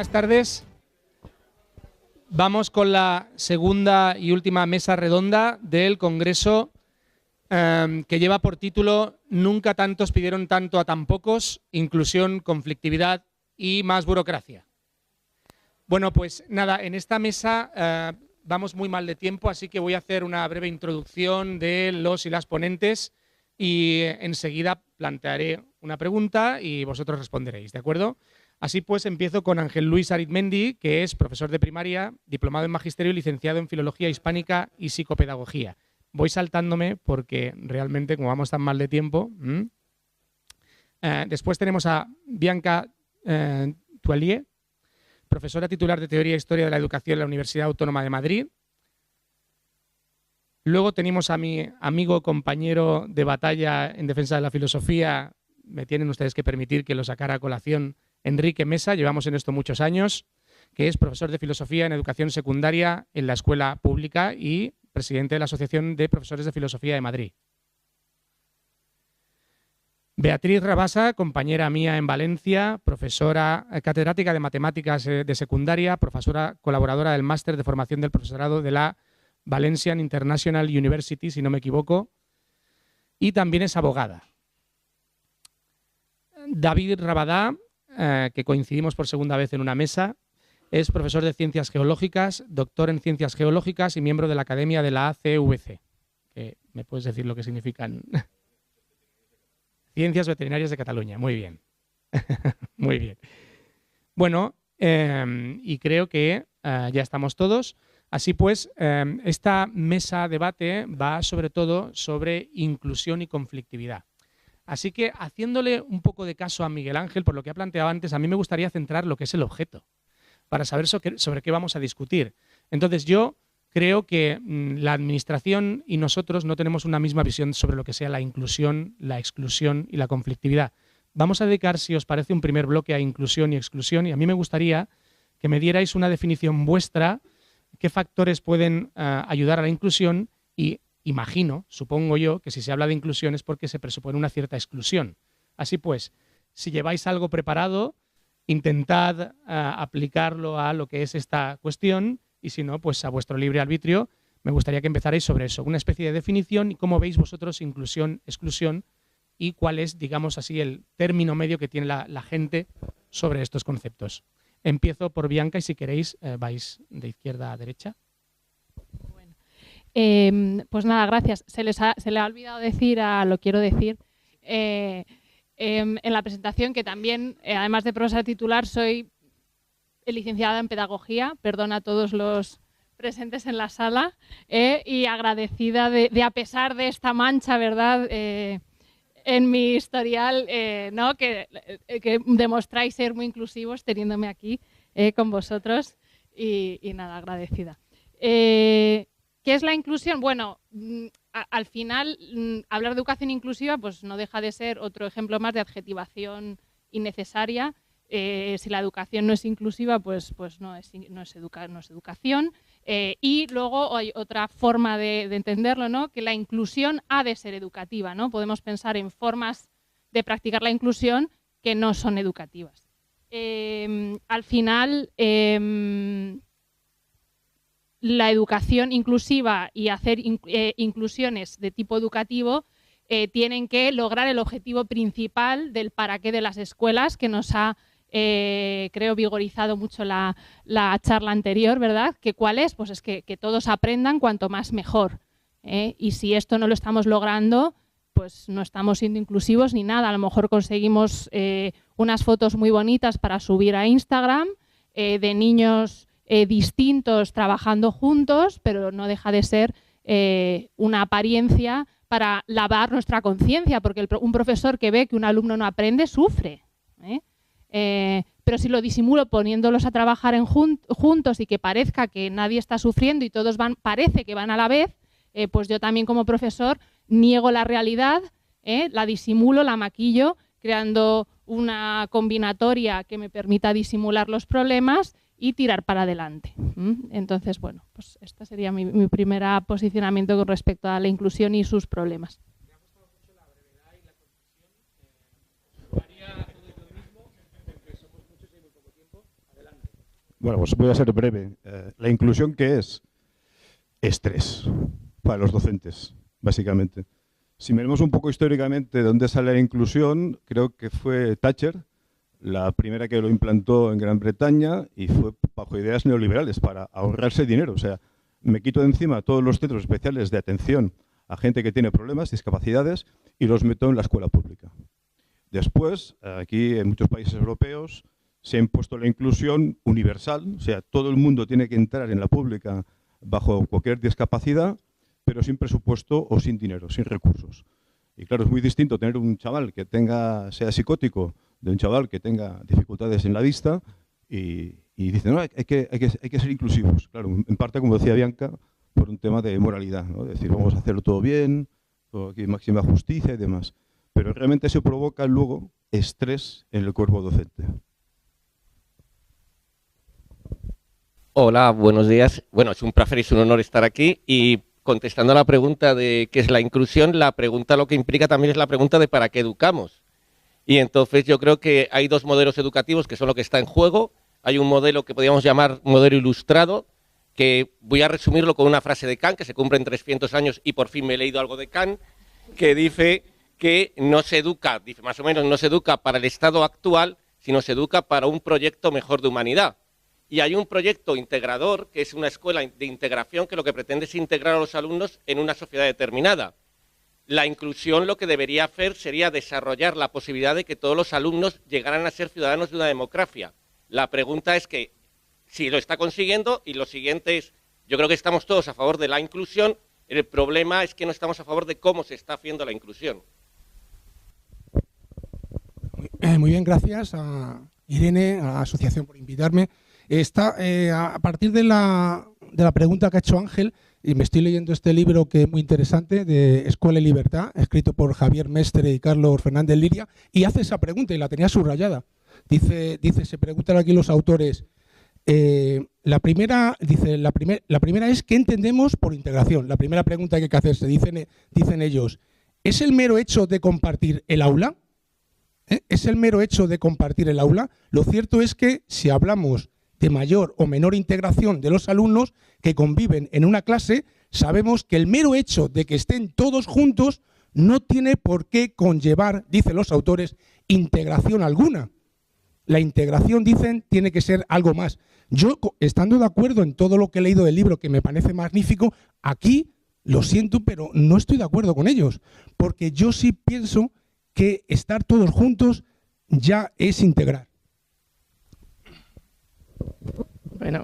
Buenas tardes. Vamos con la segunda y última mesa redonda del Congreso que lleva por título Nunca tantos pidieron tanto a tan pocos, inclusión, conflictividad y más burocracia. Bueno, pues nada, en esta mesa vamos muy mal de tiempo, así que voy a hacer una breve introducción de los y las ponentes y enseguida plantearé una pregunta y vosotros responderéis, ¿de acuerdo? Así pues, empiezo con Ángel Luis Arizmendi, que es profesor de primaria, diplomado en magisterio y licenciado en filología hispánica y psicopedagogía. Voy saltándome porque realmente, como vamos tan mal de tiempo. Después tenemos a Bianca Toillier, profesora titular de Teoría e Historia de la Educación en la Universidad Autónoma de Madrid. Luego tenemos a mi amigo, compañero de batalla en defensa de la filosofía, me tienen ustedes que permitir que lo sacara a colación, Enrique Mesa, llevamos en esto muchos años, que es profesor de filosofía en educación secundaria en la escuela pública y presidente de la Asociación de Profesores de Filosofía de Madrid. Beatriz Rabasa, compañera mía en Valencia, profesora catedrática de matemáticas de secundaria, profesora colaboradora del máster de formación del profesorado de la Valencian International University, si no me equivoco, y también es abogada. David Rabadá, que coincidimos por segunda vez en una mesa, es profesor de Ciencias Geológicas, doctor en Ciencias Geológicas y miembro de la Academia de la ACVC. ¿Me puedes decir lo que significan? Ciencias Veterinarias de Cataluña. Muy bien. Muy bien. Bueno, y creo que ya estamos todos. Así pues, esta mesa debate va sobre todo sobre inclusión y conflictividad. Así que, haciéndole un poco de caso a Miguel Ángel, por lo que ha planteado antes, a mí me gustaría centrar lo que es el objeto, para saber sobre qué vamos a discutir. Entonces, yo creo que la Administración y nosotros no tenemos una misma visión sobre lo que sea la inclusión, la exclusión y la conflictividad. Vamos a dedicar, si os parece, un primer bloque a inclusión y exclusión, y a mí me gustaría que me dierais una definición vuestra, qué factores pueden ayudar a la inclusión y imagino, supongo yo, que si se habla de inclusión es porque se presupone una cierta exclusión. Así pues, si lleváis algo preparado, intentad aplicarlo a lo que es esta cuestión y si no, pues a vuestro libre arbitrio. Me gustaría que empezarais sobre eso, una especie de definición y cómo veis vosotros inclusión, exclusión y cuál es, digamos así, el término medio que tiene la gente sobre estos conceptos. Empiezo por Bianca y si queréis vais de izquierda a derecha. Pues nada, gracias. Se le ha olvidado decir, lo quiero decir, en la presentación que también, además de profesora titular, soy licenciada en Pedagogía, perdón a todos los presentes en la sala, y agradecida de a pesar de esta mancha, ¿verdad?, en mi historial, ¿no?, que demostráis ser muy inclusivos teniéndome aquí con vosotros y nada, agradecida. ¿Qué es la inclusión? Bueno, al final, hablar de educación inclusiva pues no deja de ser otro ejemplo más de adjetivación innecesaria. Si la educación no es inclusiva, pues no es educación. Y luego hay otra forma de entenderlo, ¿no?, que la inclusión ha de ser educativa, ¿no? Podemos pensar en formas de practicar la inclusión que no son educativas. Al final, la educación inclusiva y hacer inclusiones de tipo educativo tienen que lograr el objetivo principal del para qué de las escuelas, que nos ha, creo, vigorizado mucho la charla anterior, ¿verdad? ¿Que cuál es? Pues es que todos aprendan cuanto más mejor. Y si esto no lo estamos logrando, pues no estamos siendo inclusivos ni nada. A lo mejor conseguimos unas fotos muy bonitas para subir a Instagram de niños distintos trabajando juntos, pero no deja de ser una apariencia para lavar nuestra conciencia, porque un profesor que ve que un alumno no aprende sufre. Pero si lo disimulo poniéndolos a trabajar juntos y que parezca que nadie está sufriendo y todos parece que van a la vez, pues yo también como profesor niego la realidad, la disimulo, la maquillo, creando una combinatoria que me permita disimular los problemas y tirar para adelante. Entonces, bueno, pues este sería mi primer posicionamiento con respecto a la inclusión y sus problemas. Me ha gustado mucho la brevedad y la concisión. Lo haría todo yo mismo, porque somos muchos y hay muy poco tiempo. Adelante. Bueno, pues voy a ser breve. La inclusión, ¿qué es? Estrés para los docentes, básicamente. Si miramos un poco históricamente de dónde sale la inclusión, creo que fue Thatcher, la primera que lo implantó en Gran Bretaña, y fue bajo ideas neoliberales para ahorrarse dinero. O sea, me quito de encima todos los centros especiales de atención a gente que tiene problemas, discapacidades, y los meto en la escuela pública. Después, aquí en muchos países europeos, se ha impuesto la inclusión universal, o sea, todo el mundo tiene que entrar en la pública bajo cualquier discapacidad, pero sin presupuesto o sin dinero, sin recursos. Y claro, es muy distinto tener un chaval que sea psicótico de un chaval que tenga dificultades en la vista y dice, no, hay que ser inclusivos. Claro, en parte, como decía Bianca, por un tema de moralidad, ¿no? Es decir, vamos a hacerlo todo bien, todo aquí máxima justicia y demás. Pero realmente eso provoca luego estrés en el cuerpo docente. Hola, buenos días. Bueno, es un placer y es un honor estar aquí y contestando a la pregunta de qué es la inclusión, la pregunta lo que implica también es la pregunta de para qué educamos. Y entonces yo creo que hay dos modelos educativos que son lo que está en juego. Hay un modelo que podríamos llamar modelo ilustrado, que voy a resumirlo con una frase de Kant, que se cumplen 300 años y por fin me he leído algo de Kant, que dice que no se educa, dice más o menos, no se educa para el estado actual, sino se educa para un proyecto mejor de humanidad. Y hay un proyecto integrador, que es una escuela de integración, que lo que pretende es integrar a los alumnos en una sociedad determinada. La inclusión lo que debería hacer sería desarrollar la posibilidad de que todos los alumnos llegaran a ser ciudadanos de una democracia. La pregunta es que si lo está consiguiendo, y lo siguiente es, yo creo que estamos todos a favor de la inclusión, el problema es que no estamos a favor de cómo se está haciendo la inclusión. Muy bien, gracias a Irene, a la asociación por invitarme. A partir de la pregunta que ha hecho Ángel, y me estoy leyendo este libro que es muy interesante, de Escuela y Libertad, escrito por Javier Mestre y Carlos Fernández Liria, y hace esa pregunta, y la tenía subrayada. Dice, se preguntan aquí los autores, la primera es ¿qué entendemos por integración? La primera pregunta que hay que hacerse, dicen ellos, ¿es el mero hecho de compartir el aula? ¿Es el mero hecho de compartir el aula? Lo cierto es que si hablamos de mayor o menor integración de los alumnos que conviven en una clase, sabemos que el mero hecho de que estén todos juntos no tiene por qué conllevar, dicen los autores, integración alguna. La integración, dicen, tiene que ser algo más. Yo, estando de acuerdo en todo lo que he leído del libro, que me parece magnífico, aquí, lo siento, pero no estoy de acuerdo con ellos, porque yo sí pienso que estar todos juntos ya es integrar. Bueno,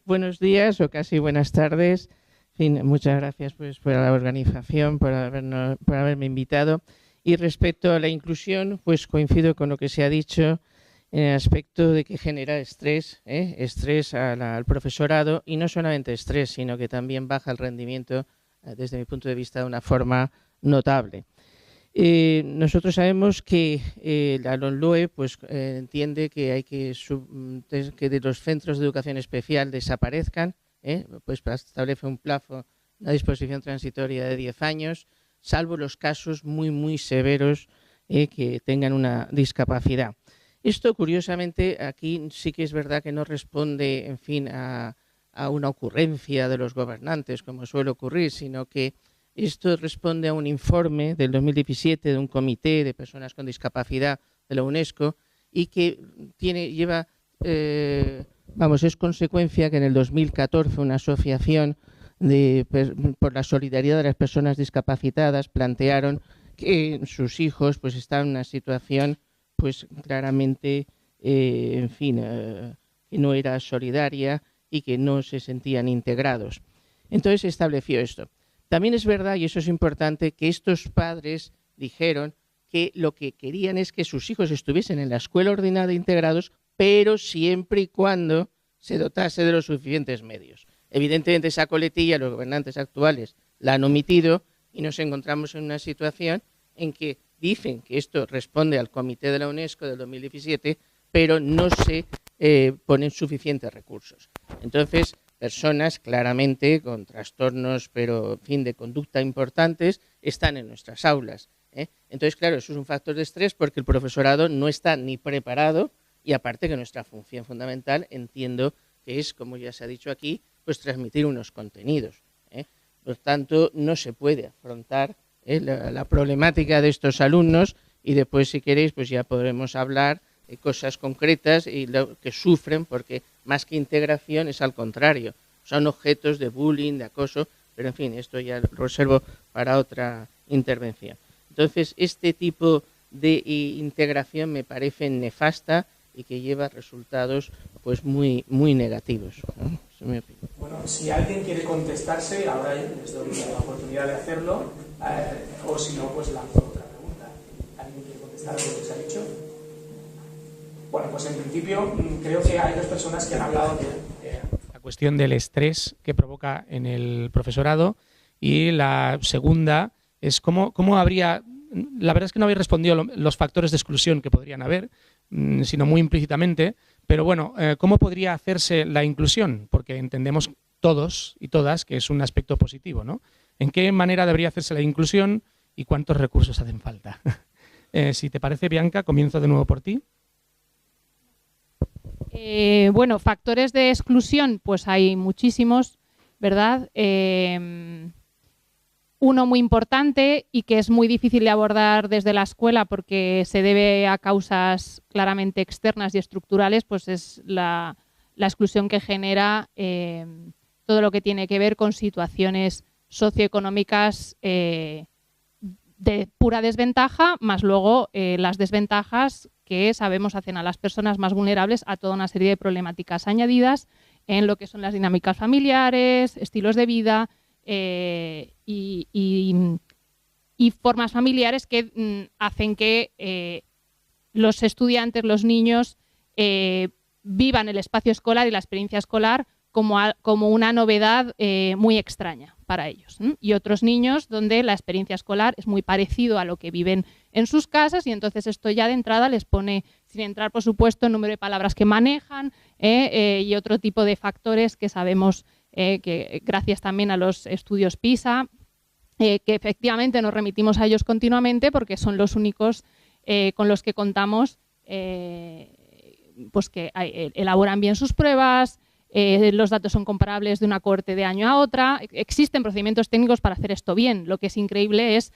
buenos días o casi buenas tardes. En fin, muchas gracias pues, por la organización, por haberme invitado. Y respecto a la inclusión, pues coincido con lo que se ha dicho en el aspecto de que genera estrés al profesorado, y no solamente estrés, sino que también baja el rendimiento, desde mi punto de vista, de una forma notable. Nosotros sabemos que la LOMLOE pues, entiende que hay que de los centros de educación especial desaparezcan, pues establece un plazo, una disposición transitoria de 10 años, salvo los casos muy, muy severos que tengan una discapacidad. Esto, curiosamente, aquí sí que es verdad que no responde, en fin, a una ocurrencia de los gobernantes, como suele ocurrir, sino que esto responde a un informe del 2017 de un comité de personas con discapacidad de la UNESCO y que es consecuencia que en el 2014 una asociación por la solidaridad de las personas discapacitadas plantearon que sus hijos pues están en una situación pues claramente que no era solidaria y que no se sentían integrados. Entonces se estableció esto. También es verdad, y eso es importante, que estos padres dijeron que lo que querían es que sus hijos estuviesen en la escuela ordinaria integrados, pero siempre y cuando se dotase de los suficientes medios. Evidentemente esa coletilla los gobernantes actuales la han omitido y nos encontramos en una situación en que dicen que esto responde al comité de la UNESCO del 2017, pero no se ponen suficientes recursos. Entonces, personas claramente con trastornos, pero en fin, de conducta importantes, están en nuestras aulas. Entonces, claro, eso es un factor de estrés porque el profesorado no está ni preparado Y aparte que nuestra función fundamental, entiendo que es, como ya se ha dicho aquí, pues transmitir unos contenidos. Por tanto, no se puede afrontar la problemática de estos alumnos y después, si queréis, pues ya podremos hablar de cosas concretas y lo que sufren, porque más que integración es al contrario, son objetos de bullying, de acoso, pero en fin, esto ya lo reservo para otra intervención. Entonces, este tipo de integración me parece nefasta y que lleva resultados pues muy negativos, ¿no? Eso es mi opinión. Bueno, si alguien quiere contestarse, ahora les doy la oportunidad de hacerlo, o si no, pues lanzo otra pregunta. ¿Alguien quiere contestar lo que se ha dicho? Bueno, pues en principio creo que hay dos personas que han hablado de la cuestión del estrés que provoca en el profesorado, y la segunda es cómo habría... La verdad es que no habéis respondido los factores de exclusión que podrían haber, sino muy implícitamente, pero bueno, ¿cómo podría hacerse la inclusión? Porque entendemos todos y todas que es un aspecto positivo, ¿no? ¿En qué manera debería hacerse la inclusión y cuántos recursos hacen falta? Si te parece, Bianca, comienzo de nuevo por ti. Bueno, factores de exclusión, pues hay muchísimos, ¿verdad? Uno muy importante y que es muy difícil de abordar desde la escuela porque se debe a causas claramente externas y estructurales, pues es la exclusión que genera todo lo que tiene que ver con situaciones socioeconómicas de pura desventaja, más luego las desventajas que sabemos hacen a las personas más vulnerables a toda una serie de problemáticas añadidas en lo que son las dinámicas familiares, estilos de vida, y formas familiares que hacen que los estudiantes, los niños, vivan el espacio escolar y la experiencia escolar como una novedad muy extraña para ellos. Y otros niños donde la experiencia escolar es muy parecido a lo que viven en sus casas, y entonces esto ya de entrada les pone, sin entrar por supuesto el número de palabras que manejan y otro tipo de factores que sabemos que gracias también a los estudios PISA, que efectivamente nos remitimos a ellos continuamente porque son los únicos con los que contamos, pues que elaboran bien sus pruebas, los datos son comparables de una cohorte de año a otra, existen procedimientos técnicos para hacer esto bien. Lo que es increíble es,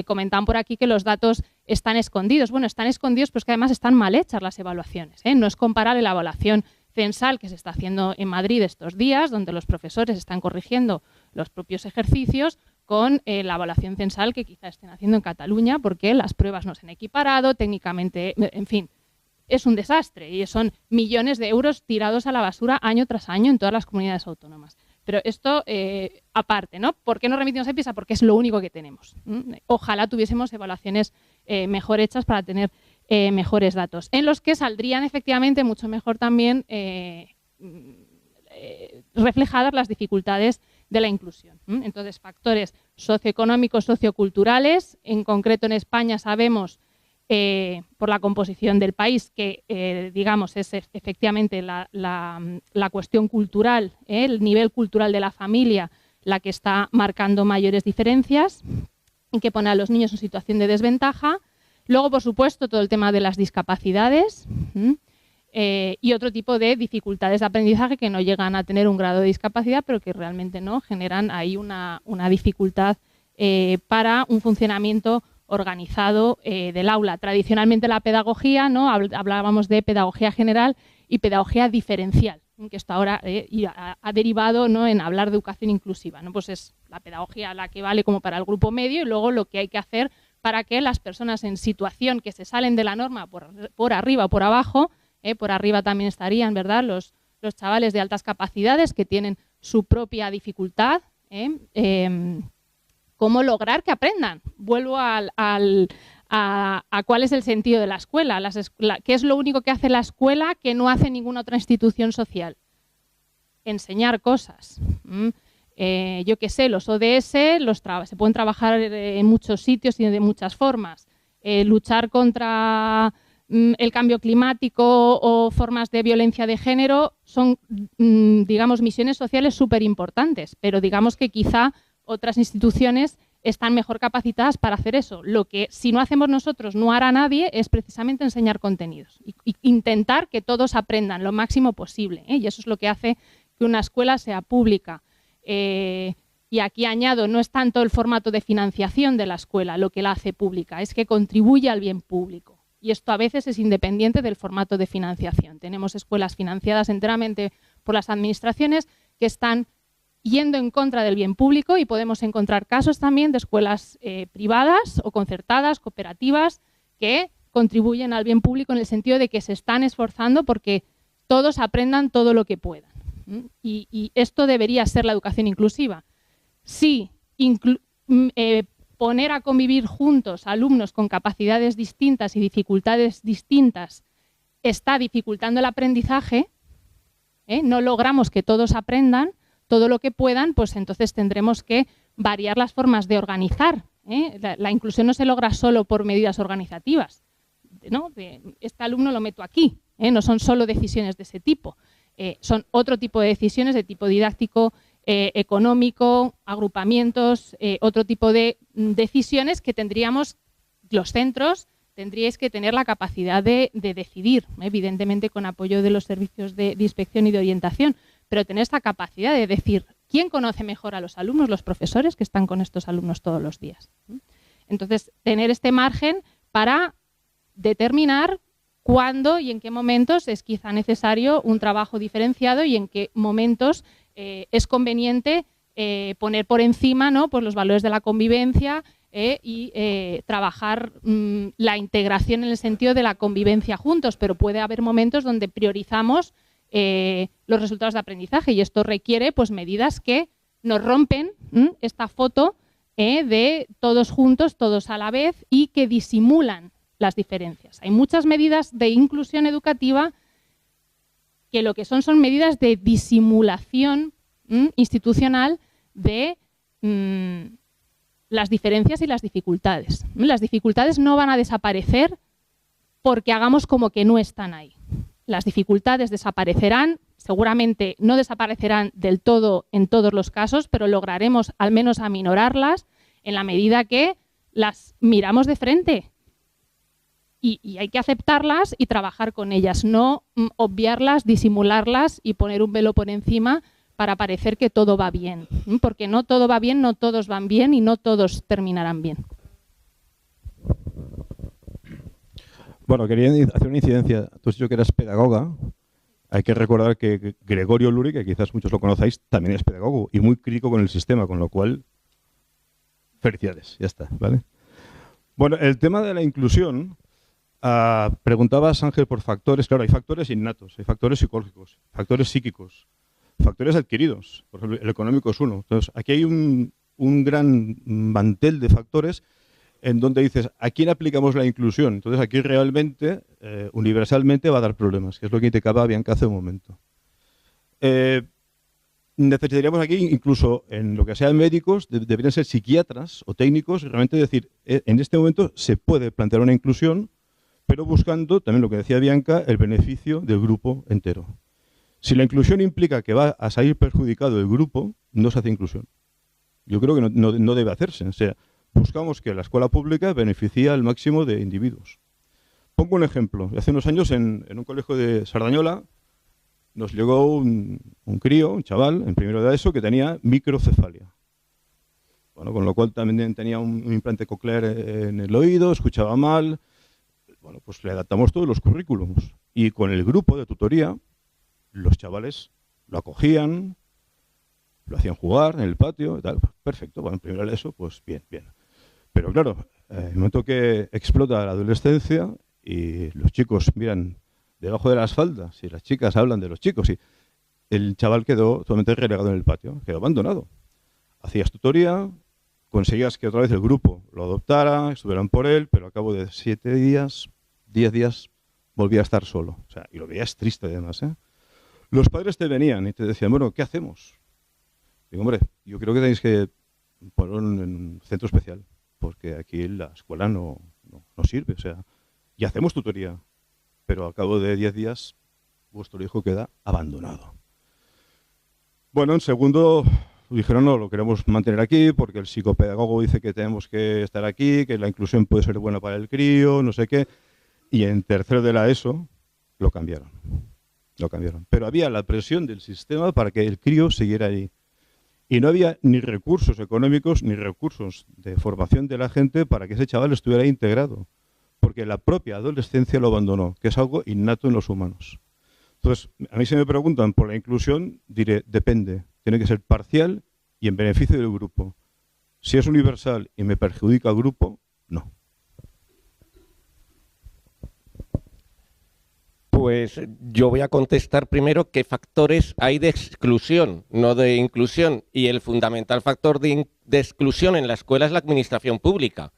comentaban por aquí que los datos están escondidos. Bueno, están escondidos, pero es que además están mal hechas las evaluaciones, No es comparable la evaluación censal que se está haciendo en Madrid estos días, donde los profesores están corrigiendo los propios ejercicios, con la evaluación censal que quizá estén haciendo en Cataluña, porque las pruebas no se han equiparado, técnicamente, en fin, es un desastre y son millones de euros tirados a la basura año tras año en todas las comunidades autónomas. Pero esto aparte, ¿no? ¿Por qué no remitimos a PISA? Porque es lo único que tenemos. Ojalá tuviésemos evaluaciones mejor hechas para tener mejores datos, en los que saldrían efectivamente mucho mejor también reflejadas las dificultades de la inclusión. Entonces, factores socioeconómicos, socioculturales, en concreto en España sabemos por la composición del país que, digamos, es efectivamente la cuestión cultural, el nivel cultural de la familia, la que está marcando mayores diferencias y que pone a los niños en situación de desventaja. Luego, por supuesto, todo el tema de las discapacidades y otro tipo de dificultades de aprendizaje que no llegan a tener un grado de discapacidad, pero que realmente no generan ahí una dificultad para un funcionamiento organizado del aula. Tradicionalmente la pedagogía, ¿no? Hablábamos de pedagogía general y pedagogía diferencial, que esto ahora ha derivado, ¿no?, en hablar de educación inclusiva, ¿no? Pues es la pedagogía la que vale como para el grupo medio y luego lo que hay que hacer para que las personas en situación que se salen de la norma por arriba o por abajo, por arriba también estarían, ¿verdad?, los chavales de altas capacidades que tienen su propia dificultad, cómo lograr que aprendan. Vuelvo a cuál es el sentido de la escuela, qué es lo único que hace la escuela que no hace ninguna otra institución social. Enseñar cosas. Yo qué sé, los ODS se pueden trabajar en muchos sitios y de muchas formas. Luchar contra el cambio climático o formas de violencia de género son, digamos, misiones sociales súper importantes, pero digamos que quizá otras instituciones están mejor capacitadas para hacer eso. Lo que si no hacemos nosotros no hará nadie es precisamente enseñar contenidos y intentar que todos aprendan lo máximo posible, ¿eh? Y eso es lo que hace que una escuela sea pública. Y aquí añado, no es tanto el formato de financiación de la escuela lo que la hace pública, es que contribuye al bien público. Y esto a veces es independiente del formato de financiación. Tenemos escuelas financiadas enteramente por las administraciones que están yendo en contra del bien público y podemos encontrar casos también de escuelas privadas o concertadas, cooperativas, que contribuyen al bien público en el sentido de que se están esforzando porque todos aprendan todo lo que puedan. Y esto debería ser la educación inclusiva. Sí, poner a convivir juntos alumnos con capacidades distintas y dificultades distintas está dificultando el aprendizaje, no logramos que todos aprendan todo lo que puedan, pues entonces tendremos que variar las formas de organizar. La inclusión no se logra solo por medidas organizativas, ¿no? Este alumno lo meto aquí, no son solo decisiones de ese tipo, son otro tipo de decisiones de tipo didáctico, económico, agrupamientos, otro tipo de decisiones que tendríamos, los centros tendríais que tener la capacidad de decidir, evidentemente con apoyo de los servicios de inspección y de orientación, pero tener esta capacidad de decir quién conoce mejor a los alumnos, los profesores que están con estos alumnos todos los días. Entonces, tener este margen para determinar cuándo y en qué momentos es quizá necesario un trabajo diferenciado y en qué momentos es conveniente poner por encima, ¿no?, pues los valores de la convivencia y trabajar la integración en el sentido de la convivencia juntos, pero puede haber momentos donde priorizamos los resultados de aprendizaje y esto requiere pues medidas que nos rompen esta foto de todos juntos, todos a la vez y que disimulan las diferencias. Hay muchas medidas de inclusión educativa que lo que son medidas de disimulación institucional de las diferencias y las dificultades. Las dificultades no van a desaparecer porque hagamos como que no están ahí. Las dificultades desaparecerán, seguramente no desaparecerán del todo en todos los casos, pero lograremos al menos aminorarlas en la medida que las miramos de frente. Y hay que aceptarlas y trabajar con ellas, no obviarlas, disimularlas y poner un velo por encima para parecer que todo va bien. Porque no todo va bien, no todos van bien y no todos terminarán bien. Bueno, quería hacer una incidencia. Tú has dicho que eras pedagoga. Hay que recordar que Gregorio Luri, que quizás muchos lo conocéis, también es pedagogo y muy crítico con el sistema, con lo cual, felicidades, ya está, ¿vale? Bueno, el tema de la inclusión, preguntabas, Ángel, por factores. Claro, hay factores innatos, hay factores psicológicos, factores psíquicos, factores adquiridos. Por ejemplo, el económico es uno. Entonces, aquí hay un gran mantel de factores en donde dices, ¿a quién aplicamos la inclusión? Entonces aquí realmente, universalmente va a dar problemas, que es lo que indicaba Bianca hace un momento. Necesitaríamos aquí, incluso en lo que sean médicos, deberían ser psiquiatras o técnicos, realmente decir, en este momento se puede plantear una inclusión, pero buscando, también lo que decía Bianca, el beneficio del grupo entero. Si la inclusión implica que va a salir perjudicado el grupo, no se hace inclusión. Yo creo que no debe hacerse. O sea, buscamos que la escuela pública beneficie al máximo de individuos. Pongo un ejemplo. Hace unos años en un colegio de Sardañola nos llegó un crío, un chaval, en primero de ESO, que tenía microcefalia. Bueno, con lo cual también tenía un implante coclear en el oído, escuchaba mal. Bueno, pues le adaptamos todos los currículums. Y con el grupo de tutoría, los chavales lo acogían, lo hacían jugar en el patio y tal. Perfecto, bueno, en primero de ESO, pues bien, bien. Pero claro, el momento que explota la adolescencia y los chicos miran debajo de las faldas y las chicas hablan de los chicos y el chaval quedó totalmente relegado en el patio, quedó abandonado. Hacías tutoría, conseguías que otra vez el grupo lo adoptara, estuvieran por él, pero a cabo de 7 días, 10 días, volvía a estar solo. O sea, y lo veías triste además, ¿eh? Los padres te venían y te decían, bueno, ¿qué hacemos? Digo, hombre, yo creo que tenéis que poner un centro especial, porque aquí la escuela no sirve. O sea, y hacemos tutoría, pero al cabo de 10 días vuestro hijo queda abandonado. Bueno, un segundo dijeron, no, lo queremos mantener aquí porque el psicopedagogo dice que tenemos que estar aquí, que la inclusión puede ser buena para el crío, no sé qué. Y en tercero de la ESO lo cambiaron. Lo cambiaron. Pero había la presión del sistema para que el crío siguiera ahí. Y no había ni recursos económicos ni recursos de formación de la gente para que ese chaval estuviera ahí integrado. Porque la propia adolescencia lo abandonó, que es algo innato en los humanos. Entonces, a mí si me preguntan por la inclusión, diré, depende. Tiene que ser parcial y en beneficio del grupo. Si es universal y me perjudica al grupo, no. Pues yo voy a contestar primero qué factores hay de exclusión, no de inclusión. Y el fundamental factor de exclusión en la escuela es la administración pública.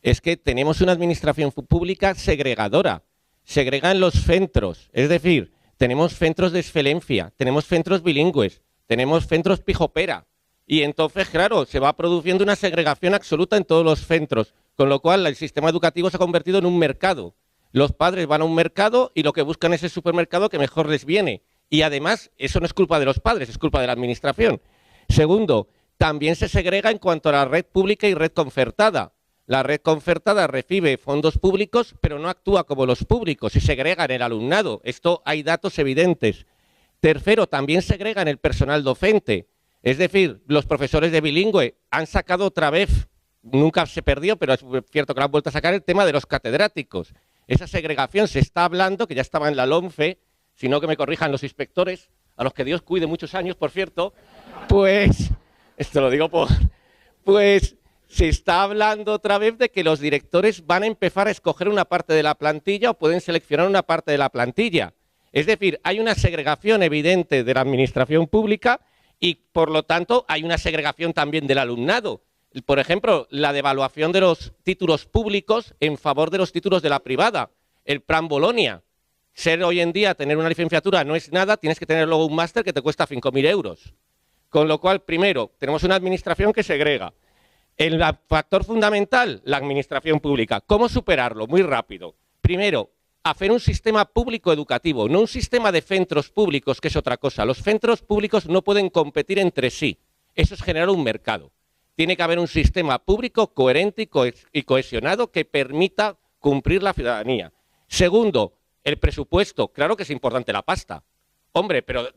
Es que tenemos una administración pública segregadora. Segregan los centros, es decir, tenemos centros de excelencia, tenemos centros bilingües, tenemos centros pijopera. Y entonces, claro, se va produciendo una segregación absoluta en todos los centros, con lo cual el sistema educativo se ha convertido en un mercado. Los padres van a un mercado y lo que buscan es el supermercado que mejor les viene. Y además, eso no es culpa de los padres, es culpa de la administración. Segundo, también se segrega en cuanto a la red pública y red concertada. La red concertada recibe fondos públicos, pero no actúa como los públicos y segrega en el alumnado. Esto hay datos evidentes. Tercero, también segrega en el personal docente. Es decir, los profesores de bilingüe han sacado otra vez, nunca se perdió, pero es cierto que lo han vuelto a sacar, el tema de los catedráticos. Esa segregación se está hablando, que ya estaba en la LOMCE, si no que me corrijan los inspectores, a los que Dios cuide muchos años, por cierto, pues, esto lo digo pues se está hablando otra vez de que los directores van a empezar a escoger una parte de la plantilla o pueden seleccionar una parte de la plantilla. Es decir, hay una segregación evidente de la administración pública y, por lo tanto, hay una segregación también del alumnado. Por ejemplo, la devaluación de los títulos públicos en favor de los títulos de la privada, el Plan Bolonia. Ser hoy en día, tener una licenciatura no es nada, tienes que tener luego un máster que te cuesta 5.000 euros. Con lo cual, primero, tenemos una administración que segrega. El factor fundamental, la administración pública. ¿Cómo superarlo? Muy rápido. Primero, hacer un sistema público educativo, no un sistema de centros públicos, que es otra cosa. Los centros públicos no pueden competir entre sí. Eso es generar un mercado. Tiene que haber un sistema público coherente y cohesionado que permita cumplir la ciudadanía. Segundo, el presupuesto. Claro que es importante la pasta. Hombre, pero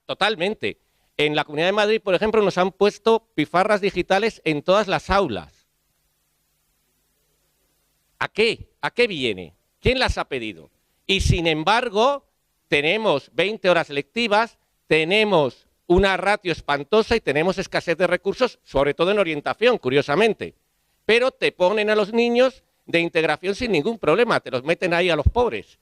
totalmente. En la Comunidad de Madrid, por ejemplo, nos han puesto pizarras digitales en todas las aulas. ¿A qué? ¿A qué viene? ¿Quién las ha pedido? Y sin embargo, tenemos 20 horas lectivas, tenemos una ratio espantosa y tenemos escasez de recursos, sobre todo en orientación, curiosamente. Pero te ponen a los niños de integración sin ningún problema, te los meten ahí a los pobres.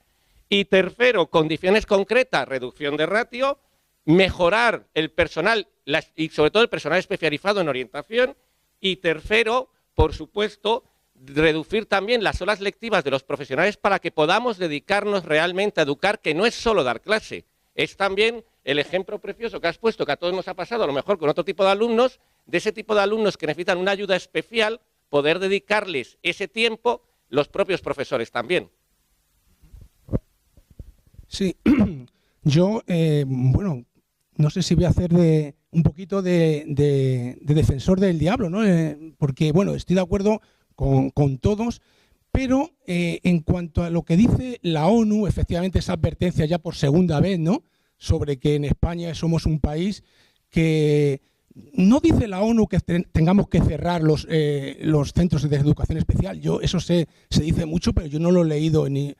Y tercero, condiciones concretas, reducción de ratio, mejorar el personal y sobre todo el personal especializado en orientación. Y tercero, por supuesto, reducir también las horas lectivas de los profesionales para que podamos dedicarnos realmente a educar, que no es solo dar clase, es también el ejemplo precioso que has puesto, que a todos nos ha pasado, a lo mejor con otro tipo de alumnos, de ese tipo de alumnos que necesitan una ayuda especial, poder dedicarles ese tiempo los propios profesores también. Sí, yo, bueno, no sé si voy a hacer un poquito de defensor del diablo, ¿no? Porque, bueno, estoy de acuerdo con todos, pero en cuanto a lo que dice la ONU, efectivamente esa advertencia ya por segunda vez, ¿no?, sobre que en España somos un país que no dice la ONU que tengamos que cerrar los centros de educación especial. Eso se dice mucho, pero yo no lo he leído en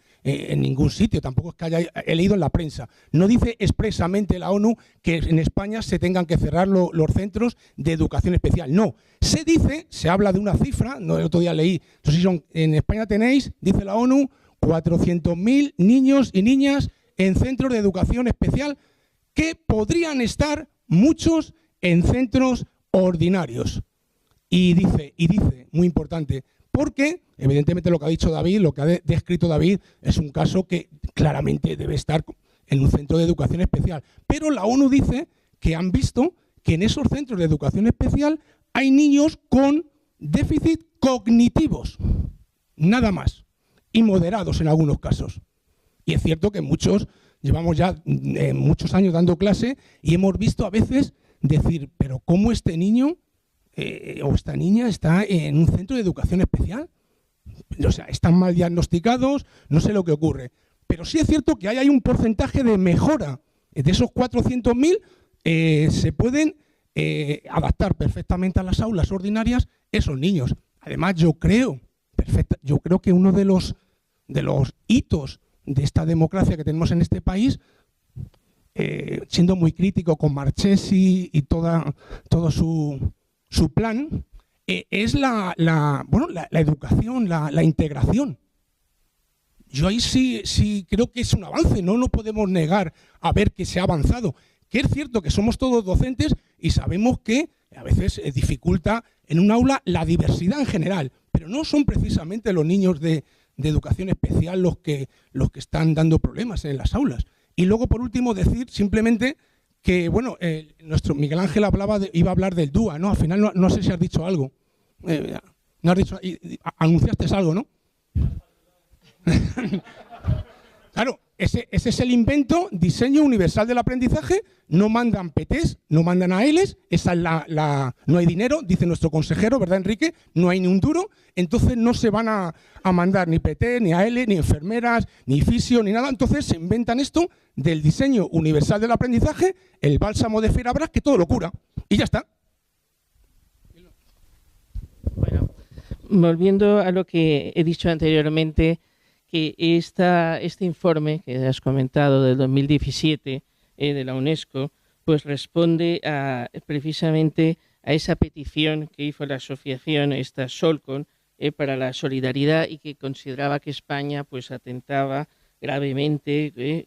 ningún sitio, tampoco es que he leído en la prensa. No dice expresamente la ONU que en España se tengan que cerrar los centros de educación especial. No, se habla de una cifra, no, el otro día leí, entonces en España tenéis, dice la ONU, 400.000 niños y niñas en centros de educación especial que podrían estar muchos en centros ordinarios. Y dice, muy importante, porque evidentemente lo que ha dicho David, lo que ha descrito David, es un caso que claramente debe estar en un centro de educación especial. Pero la ONU dice que han visto que en esos centros de educación especial hay niños con déficit cognitivos, nada más, y moderados en algunos casos. Y es cierto que llevamos ya muchos años dando clase y hemos visto a veces decir, pero ¿cómo este niño o esta niña está en un centro de educación especial? O sea, están mal diagnosticados, no sé lo que ocurre. Pero sí es cierto que hay un porcentaje de mejora. De esos 400.000 se pueden adaptar perfectamente a las aulas ordinarias esos niños. Además, yo creo que uno de los hitos de esta democracia que tenemos en este país, siendo muy crítico con Marchesi y todo su plan, es la educación, la integración. Yo ahí sí creo que es un avance, no podemos negar a ver que se ha avanzado. Que es cierto que somos todos docentes y sabemos que a veces dificulta en un aula la diversidad en general, pero no son precisamente los niños de educación especial los que están dando problemas en las aulas. Y luego, por último, decir simplemente que, bueno, nuestro Miguel Ángel iba a hablar del DUA, ¿no? Al final no sé si has dicho algo. No has dicho, anunciaste algo, ¿no? Claro, ese es el invento, diseño universal del aprendizaje. No mandan PTs, no mandan ALs, esa es no hay dinero, dice nuestro consejero, ¿verdad, Enrique? No hay ni un duro, entonces no se van a mandar ni PT, ni AL, ni enfermeras, ni fisio, ni nada. Entonces se inventan esto del diseño universal del aprendizaje, el bálsamo de Ferabrás, que todo lo cura, y ya está. Bueno, volviendo a lo que he dicho anteriormente, que este informe que has comentado del 2017 de la UNESCO, pues responde precisamente a esa petición que hizo la asociación Solcon para la solidaridad, y que consideraba que España pues atentaba gravemente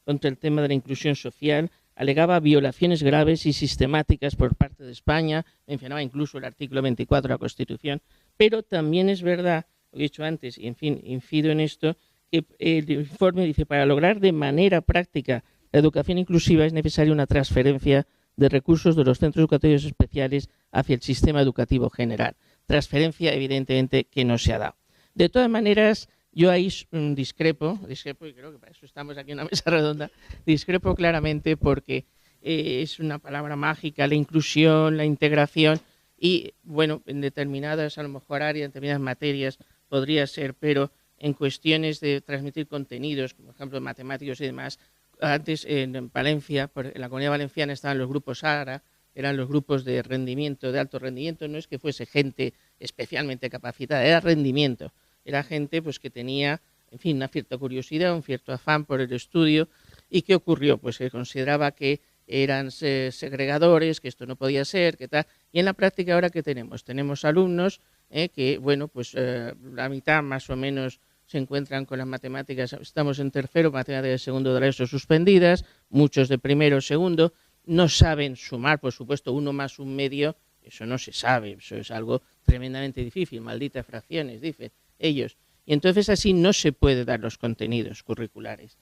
contra el tema de la inclusión social, alegaba violaciones graves y sistemáticas por parte de España, mencionaba incluso el artículo 24 de la Constitución, pero también es verdad, lo he dicho antes, y en fin, incido en esto, que el informe dice: para lograr de manera práctica la educación inclusiva es necesaria una transferencia de recursos de los centros educativos especiales hacia el sistema educativo general. Transferencia, evidentemente, que no se ha dado. De todas maneras, yo ahí discrepo, y creo que para eso estamos aquí en una mesa redonda, discrepo claramente porque es una palabra mágica, la inclusión, la integración, y bueno, en determinadas, a lo mejor áreas, en determinadas materias podría ser, pero en cuestiones de transmitir contenidos, como por ejemplo matemáticos y demás, antes en Valencia, en la Comunidad Valenciana estaban los grupos ARA, eran los grupos de rendimiento, de alto rendimiento, no es que fuese gente especialmente capacitada, era rendimiento, era gente pues que tenía, en fin, una cierta curiosidad, un cierto afán por el estudio. ¿Y qué ocurrió? Pues se consideraba que eran segregadores, que esto no podía ser, que tal. Y en la práctica ahora ¿qué tenemos? Tenemos alumnos que, bueno, pues la mitad más o menos se encuentran con las matemáticas, estamos en tercero, matemáticas de segundo de la ESO suspendidas, muchos de primero, segundo, no saben sumar, por supuesto, 1 más 1 medio, eso no se sabe, eso es algo tremendamente difícil, malditas fracciones, dicen ellos. Y entonces así no se puede dar los contenidos curriculares.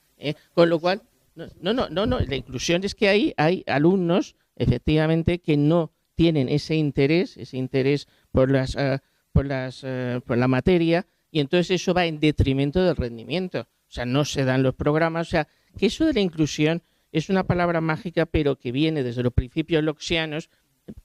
Con lo cual, no, la inclusión es que hay alumnos, efectivamente, que no tienen ese interés por la materia, y entonces eso va en detrimento del rendimiento. O sea, no se dan los programas. O sea, que eso de la inclusión es una palabra mágica, pero que viene desde los principios lockeanos.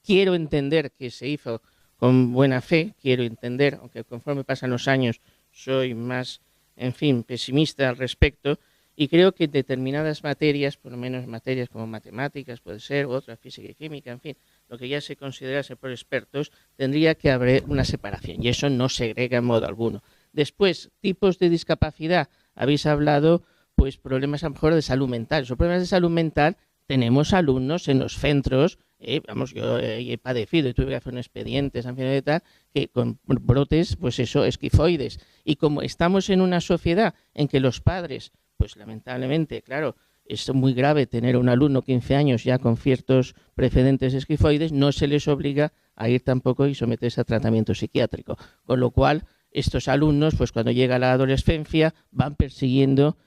Quiero entender que se hizo con buena fe, quiero entender, aunque conforme pasan los años soy más, en fin, pesimista al respecto, y creo que determinadas materias, por lo menos materias como matemáticas, puede ser, u otras, física y química, en fin, lo que ya se considerase por expertos, tendría que haber una separación, y eso no segrega en modo alguno. Después, tipos de discapacidad, habéis hablado, pues problemas a lo mejor de salud mental. Esos problemas de salud mental tenemos alumnos en los centros, yo he padecido y tuve que hacer un expediente y tal, que con brotes, pues eso, esquizoides. Y como estamos en una sociedad en que los padres, pues lamentablemente, claro, es muy grave tener un alumno 15 años ya con ciertos precedentes esquizoides, no se les obliga a ir tampoco y someterse a tratamiento psiquiátrico. Con lo cual, estos alumnos, pues cuando llega la adolescencia, van persiguiendo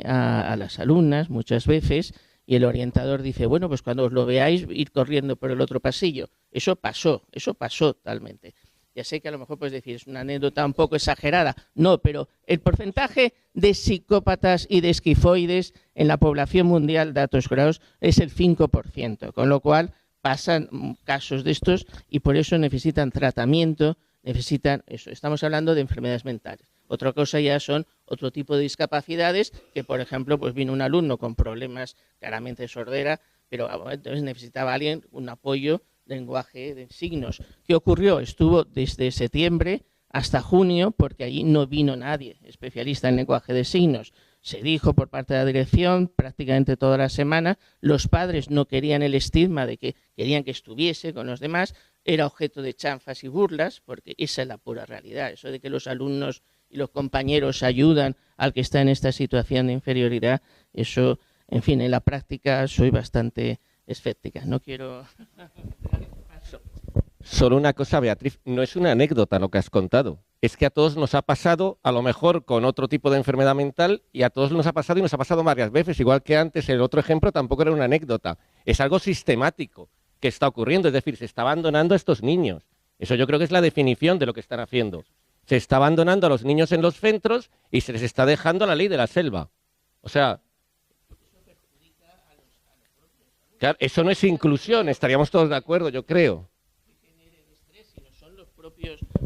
a las alumnas muchas veces, y el orientador dice, bueno, pues cuando os lo veáis, ir corriendo por el otro pasillo. Eso pasó totalmente. Ya sé que a lo mejor puedes decir, es una anécdota un poco exagerada. No, pero el porcentaje de psicópatas y de esquifoides en la población mundial, datos grados, es el 5%, con lo cual pasan casos de estos y por eso necesitan tratamiento, necesitan eso. Estamos hablando de enfermedades mentales. Otra cosa ya son otro tipo de discapacidades, que por ejemplo pues vino un alumno con problemas claramente de sordera, pero entonces necesitaba alguien un apoyo de lenguaje de signos. ¿Qué ocurrió? Estuvo desde septiembre hasta junio porque allí no vino nadie especialista en lenguaje de signos. Se dijo por parte de la dirección prácticamente toda la semana, los padres no querían el estigma de que querían que estuviese con los demás, era objeto de chanfas y burlas, porque esa es la pura realidad, eso de que los alumnos y los compañeros ayudan al que está en esta situación de inferioridad, eso, en fin, en la práctica soy bastante escéptica, no quiero... Solo una cosa, Beatriz, no es una anécdota lo que has contado. Es que a todos nos ha pasado, a lo mejor con otro tipo de enfermedad mental, y a todos nos ha pasado y nos ha pasado varias veces. Igual que antes, el otro ejemplo tampoco era una anécdota. Es algo sistemático que está ocurriendo, es decir, se está abandonando a estos niños. Eso yo creo que es la definición de lo que están haciendo. Se está abandonando a los niños en los centros y se les está dejando a la ley de la selva. O sea, claro, eso no es inclusión, estaríamos todos de acuerdo, yo creo.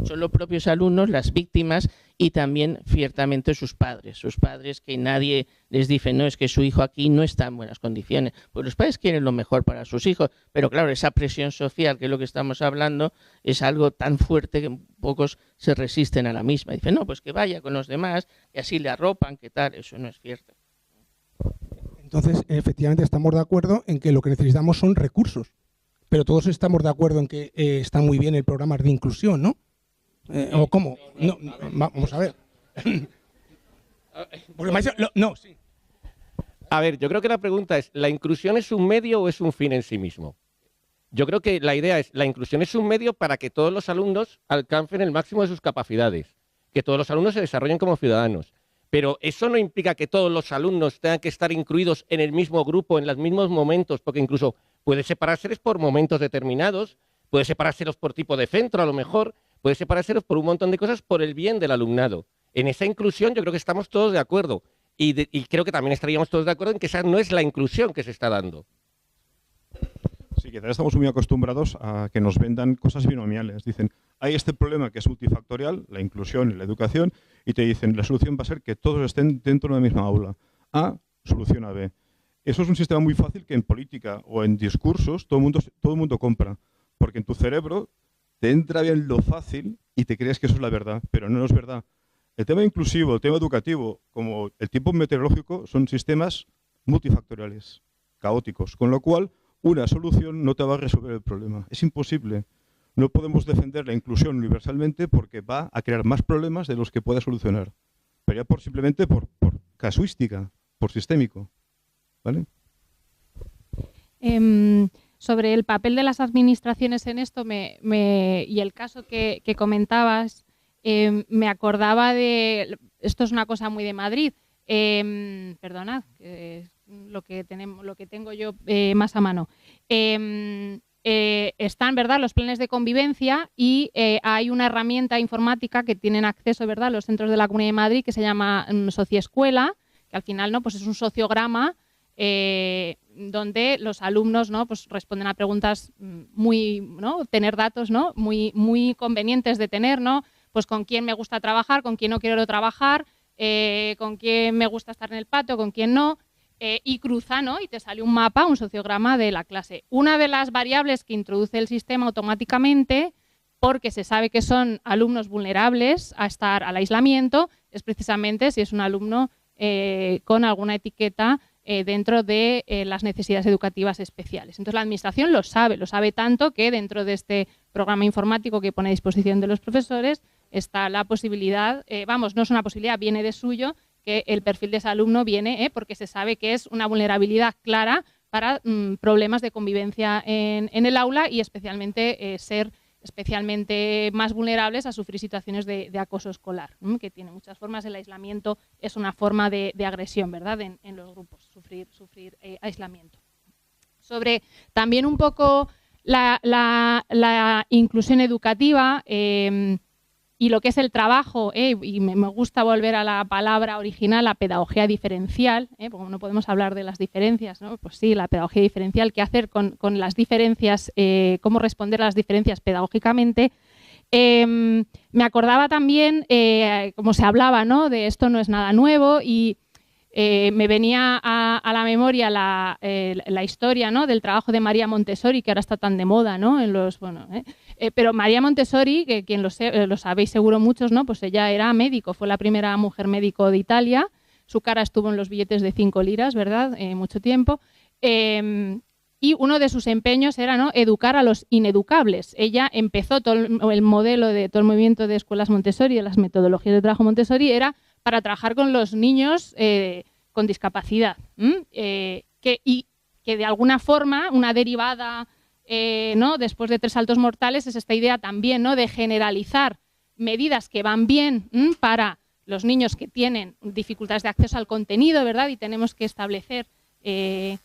Son los propios alumnos las víctimas y también ciertamente sus padres que nadie les dice, no, es que su hijo aquí no está en buenas condiciones. Pues los padres quieren lo mejor para sus hijos, pero claro, esa presión social, que es lo que estamos hablando, es algo tan fuerte que pocos se resisten a la misma. Dicen, no, pues que vaya con los demás, que así le arropan, que tal, eso no es cierto. Entonces, efectivamente, estamos de acuerdo en que lo que necesitamos son recursos. Pero todos estamos de acuerdo en que está muy bien el programa de inclusión, ¿no? ¿O cómo? No, vamos a ver. Porque me ha dicho, no, sí. A ver, yo creo que la pregunta es, ¿la inclusión es un medio o es un fin en sí mismo? Yo creo que la idea es, la inclusión es un medio para que todos los alumnos alcancen el máximo de sus capacidades, que todos los alumnos se desarrollen como ciudadanos. Pero eso no implica que todos los alumnos tengan que estar incluidos en el mismo grupo, en los mismos momentos, porque incluso puede separárselos por momentos determinados, puede separárselos por tipo de centro a lo mejor, puede separárselos por un montón de cosas por el bien del alumnado. En esa inclusión yo creo que estamos todos de acuerdo y creo que también estaríamos todos de acuerdo en que esa no es la inclusión que se está dando. Sí, quizás estamos muy acostumbrados a que nos vendan cosas binomiales. Dicen, hay este problema que es multifactorial, la inclusión y la educación, y te dicen, la solución va a ser que todos estén dentro de la misma aula. A, solución a B. Eso es un sistema muy fácil que en política o en discursos todo el mundo compra, porque en tu cerebro te entra bien lo fácil y te crees que eso es la verdad, pero no es verdad. El tema inclusivo, el tema educativo, como el tipo meteorológico, son sistemas multifactoriales, caóticos, con lo cual una solución no te va a resolver el problema. Es imposible. No podemos defender la inclusión universalmente porque va a crear más problemas de los que pueda solucionar. Pero ya simplemente por casuística, por sistémico. ¿Vale? Sobre el papel de las administraciones en esto y el caso que comentabas, me acordaba de... Esto es una cosa muy de Madrid. Perdonad, lo que tengo yo más a mano. Están, ¿verdad?, los planes de convivencia y hay una herramienta informática que tienen acceso, ¿verdad?, los centros de la Comunidad de Madrid que se llama Sociescuela, que al final, ¿no?, pues es un sociograma donde los alumnos, ¿no?, pues responden a preguntas muy, ¿no?, tener datos, ¿no?, muy convenientes de tener, ¿no?, pues con quién me gusta trabajar, con quién no quiero trabajar, con quién me gusta estar en el patio, con quién no, y cruza, ¿no?, y te sale un mapa, un sociograma de la clase. Una de las variables que introduce el sistema automáticamente, porque se sabe que son alumnos vulnerables a estar al aislamiento, es precisamente si es un alumno con alguna etiqueta dentro de las necesidades educativas especiales. Entonces la administración lo sabe tanto que dentro de este programa informático que pone a disposición de los profesores está la posibilidad, no es una posibilidad, viene de suyo, que el perfil de ese alumno viene porque se sabe que es una vulnerabilidad clara para problemas de convivencia en el aula y especialmente ser especialmente más vulnerables a sufrir situaciones de acoso escolar, que tiene muchas formas. El aislamiento es una forma de agresión, ¿verdad?, en los grupos, sufrir aislamiento. Sobre también un poco la inclusión educativa y lo que es el trabajo, y me gusta volver a la palabra original, la pedagogía diferencial, porque no podemos hablar de las diferencias, ¿no? Pues sí, la pedagogía diferencial, qué hacer con las diferencias, cómo responder a las diferencias pedagógicamente. Me acordaba también, como se hablaba, ¿no?, de esto no es nada nuevo, y me venía a la memoria la historia, ¿no?, del trabajo de María Montessori, que ahora está tan de moda, ¿no?, pero María Montessori, que quien lo sabéis seguro muchos, ¿no?, pues ella era médico, fue la primera mujer médico de Italia, su cara estuvo en los billetes de 5 liras, ¿verdad?, mucho tiempo. Y uno de sus empeños era, ¿no?, educar a los ineducables. Ella empezó todo el modelo de todo el movimiento de escuelas Montessori, de las metodologías de trabajo Montessori, era para trabajar con los niños con discapacidad. Y que de alguna forma, una derivada, ¿no?, después de 3 saltos mortales, es esta idea también, ¿no?, de generalizar medidas que van bien para los niños que tienen dificultades de acceso al contenido, ¿verdad? Y tenemos que establecer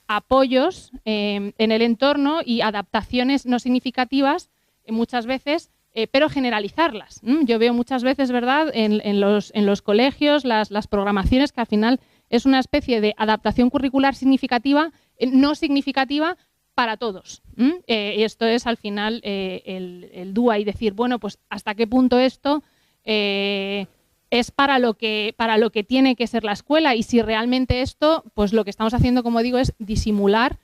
apoyos en el entorno y adaptaciones no significativas muchas veces, pero generalizarlas. Yo veo muchas veces, ¿verdad?, en los colegios las programaciones que al final es una especie de adaptación curricular significativa, no significativa para todos. Y esto es al final el DUA y decir, bueno, pues hasta qué punto esto es para lo que tiene que ser la escuela, y si realmente esto, pues lo que estamos haciendo, como digo, es disimular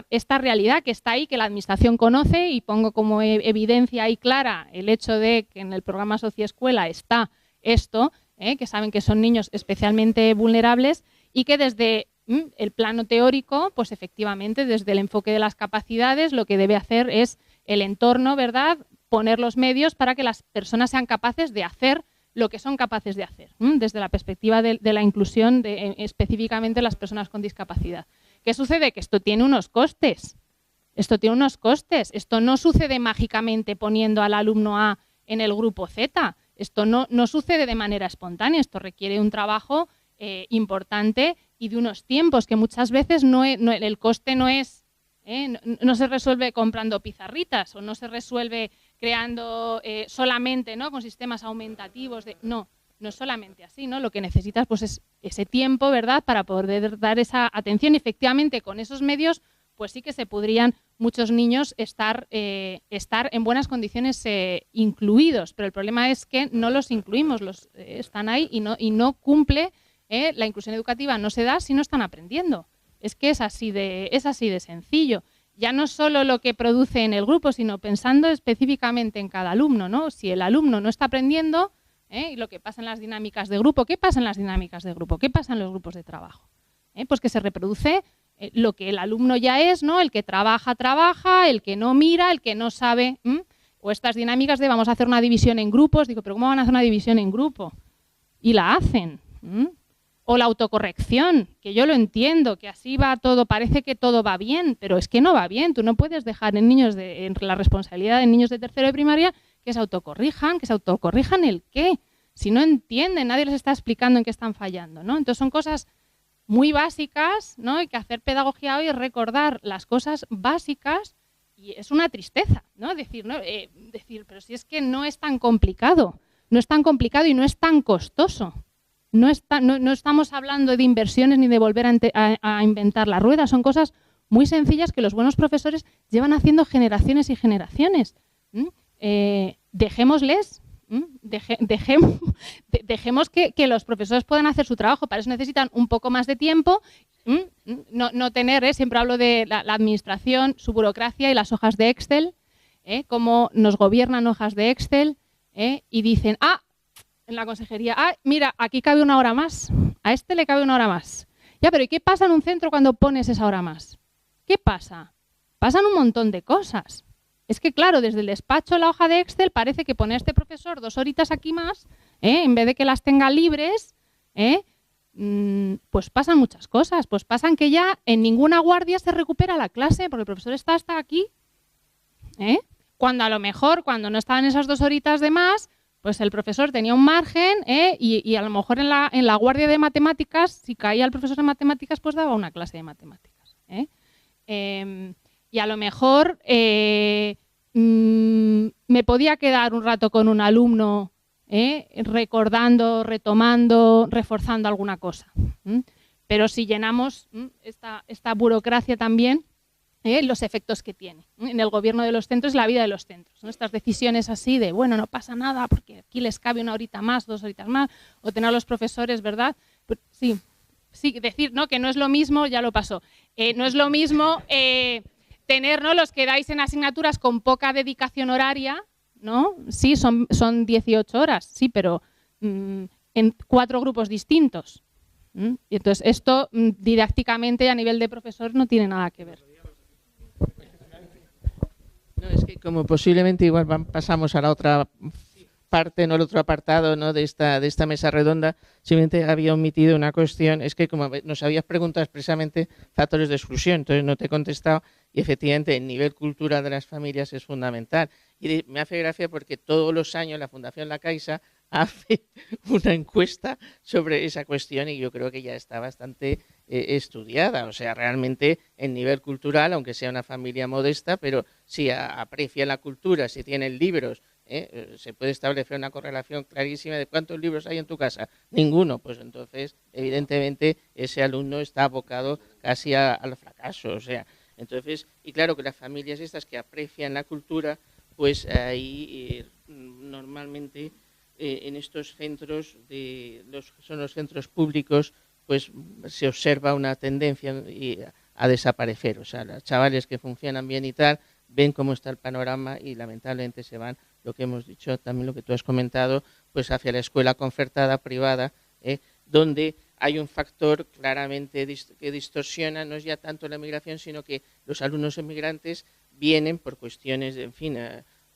esta realidad que está ahí, que la administración conoce, y pongo como evidencia ahí clara el hecho de que en el programa Socioescuela está esto, que saben que son niños especialmente vulnerables, y que desde el plano teórico, pues efectivamente desde el enfoque de las capacidades lo que debe hacer es el entorno, ¿verdad?, poner los medios para que las personas sean capaces de hacer lo que son capaces de hacer, desde la perspectiva de la inclusión de específicamente las personas con discapacidad. ¿Qué sucede? Que esto tiene unos costes. Esto no sucede mágicamente poniendo al alumno A en el grupo Z. Esto no sucede de manera espontánea. Esto requiere un trabajo importante y de unos tiempos que muchas veces el coste no es... no se resuelve comprando pizarritas, o no se resuelve creando solamente, ¿no?, con sistemas aumentativos. No es solamente así, ¿no? Lo que necesitas, pues, es ese tiempo, ¿verdad?, para poder dar esa atención. Y efectivamente, con esos medios, pues sí que se podrían muchos niños estar en buenas condiciones incluidos. Pero el problema es que no los incluimos, están ahí y no cumple. La inclusión educativa no se da si no están aprendiendo. Es que es así de sencillo. Ya no solo lo que produce en el grupo, sino pensando específicamente en cada alumno, ¿no? Si el alumno no está aprendiendo, y lo que pasa en las dinámicas de grupo, ¿qué pasa en las dinámicas de grupo? ¿Qué pasa en los grupos de trabajo? Pues que se reproduce lo que el alumno ya es, ¿no? El que trabaja, el que no mira, el que no sabe. O estas dinámicas de vamos a hacer una división en grupos. Digo, ¿pero cómo van a hacer una división en grupo? Y la hacen. O la autocorrección, que yo lo entiendo, que así va todo, parece que todo va bien, pero es que no va bien. Tú no puedes dejar en la responsabilidad de niños de tercero de primaria que se autocorrijan ¿el qué? Si no entienden, nadie les está explicando en qué están fallando, ¿no? Entonces son cosas muy básicas, ¿no? Y que hacer pedagogía hoy es recordar las cosas básicas, y es una tristeza, ¿no? Decir, pero si es que no es tan complicado y no es tan costoso. No estamos hablando de inversiones ni de volver a inventar la rueda. Son cosas muy sencillas que los buenos profesores llevan haciendo generaciones y generaciones. Dejémosles, dejemos que los profesores puedan hacer su trabajo. Para eso necesitan un poco más de tiempo. No tener, siempre hablo de la administración, su burocracia y las hojas de Excel, cómo nos gobiernan hojas de Excel, y dicen, en la consejería, mira, aquí cabe 1 hora más, a este le cabe 1 hora más. Ya, pero ¿y qué pasa en un centro cuando pones esa hora más? ¿Qué pasa? Pasan un montón de cosas. Es que, claro, desde el despacho, la hoja de Excel, parece que pone a este profesor 2 horitas aquí más, en vez de que las tenga libres, pues pasan muchas cosas. Pues pasan que ya en ninguna guardia se recupera la clase, porque el profesor está hasta aquí. Cuando a lo mejor, cuando no estaban esas 2 horitas de más, pues el profesor tenía un margen, y a lo mejor en la guardia de matemáticas, si caía el profesor de matemáticas, pues daba una clase de matemáticas. y a lo mejor me podía quedar un rato con un alumno recordando, retomando, reforzando alguna cosa. Pero si llenamos esta burocracia también, los efectos que tiene en el gobierno de los centros, la vida de los centros, ¿no? Estas decisiones así de, bueno, no pasa nada porque aquí les cabe 1 horita más, 2 horitas más, o tener a los profesores, ¿verdad? Pero, sí, decir, ¿no?, que no es lo mismo, ya lo pasó, no es lo mismo tener, ¿no?, los que dais en asignaturas con poca dedicación horaria, ¿no? Sí, son 18 horas, sí, pero en 4 grupos distintos. Y entonces esto didácticamente a nivel de profesor no tiene nada que ver. No, es que como posiblemente igual pasamos a la otra parte, no el otro apartado, ¿no?, de esta mesa redonda, simplemente había omitido una cuestión, es que como nos habías preguntado expresamente factores de exclusión, entonces no te he contestado, y efectivamente el nivel cultural de las familias es fundamental. Y me hace gracia porque todos los años la Fundación La Caixa hace una encuesta sobre esa cuestión y yo creo que ya está bastante estudiada. O sea, realmente el nivel cultural, aunque sea una familia modesta, pero si aprecia la cultura, si tienen libros, se puede establecer una correlación clarísima de cuántos libros hay en tu casa. Ninguno. Pues entonces, evidentemente, ese alumno está abocado casi al fracaso. O sea, entonces, y claro que las familias estas que aprecian la cultura, pues ahí normalmente en estos centros, son los centros públicos, pues se observa una tendencia a desaparecer. O sea, los chavales que funcionan bien y tal, ven cómo está el panorama y lamentablemente se van, lo que hemos dicho, también lo que tú has comentado, pues hacia la escuela concertada, privada, donde hay un factor claramente que distorsiona, no es ya tanto la migración, sino que los alumnos emigrantes vienen por cuestiones, en fin,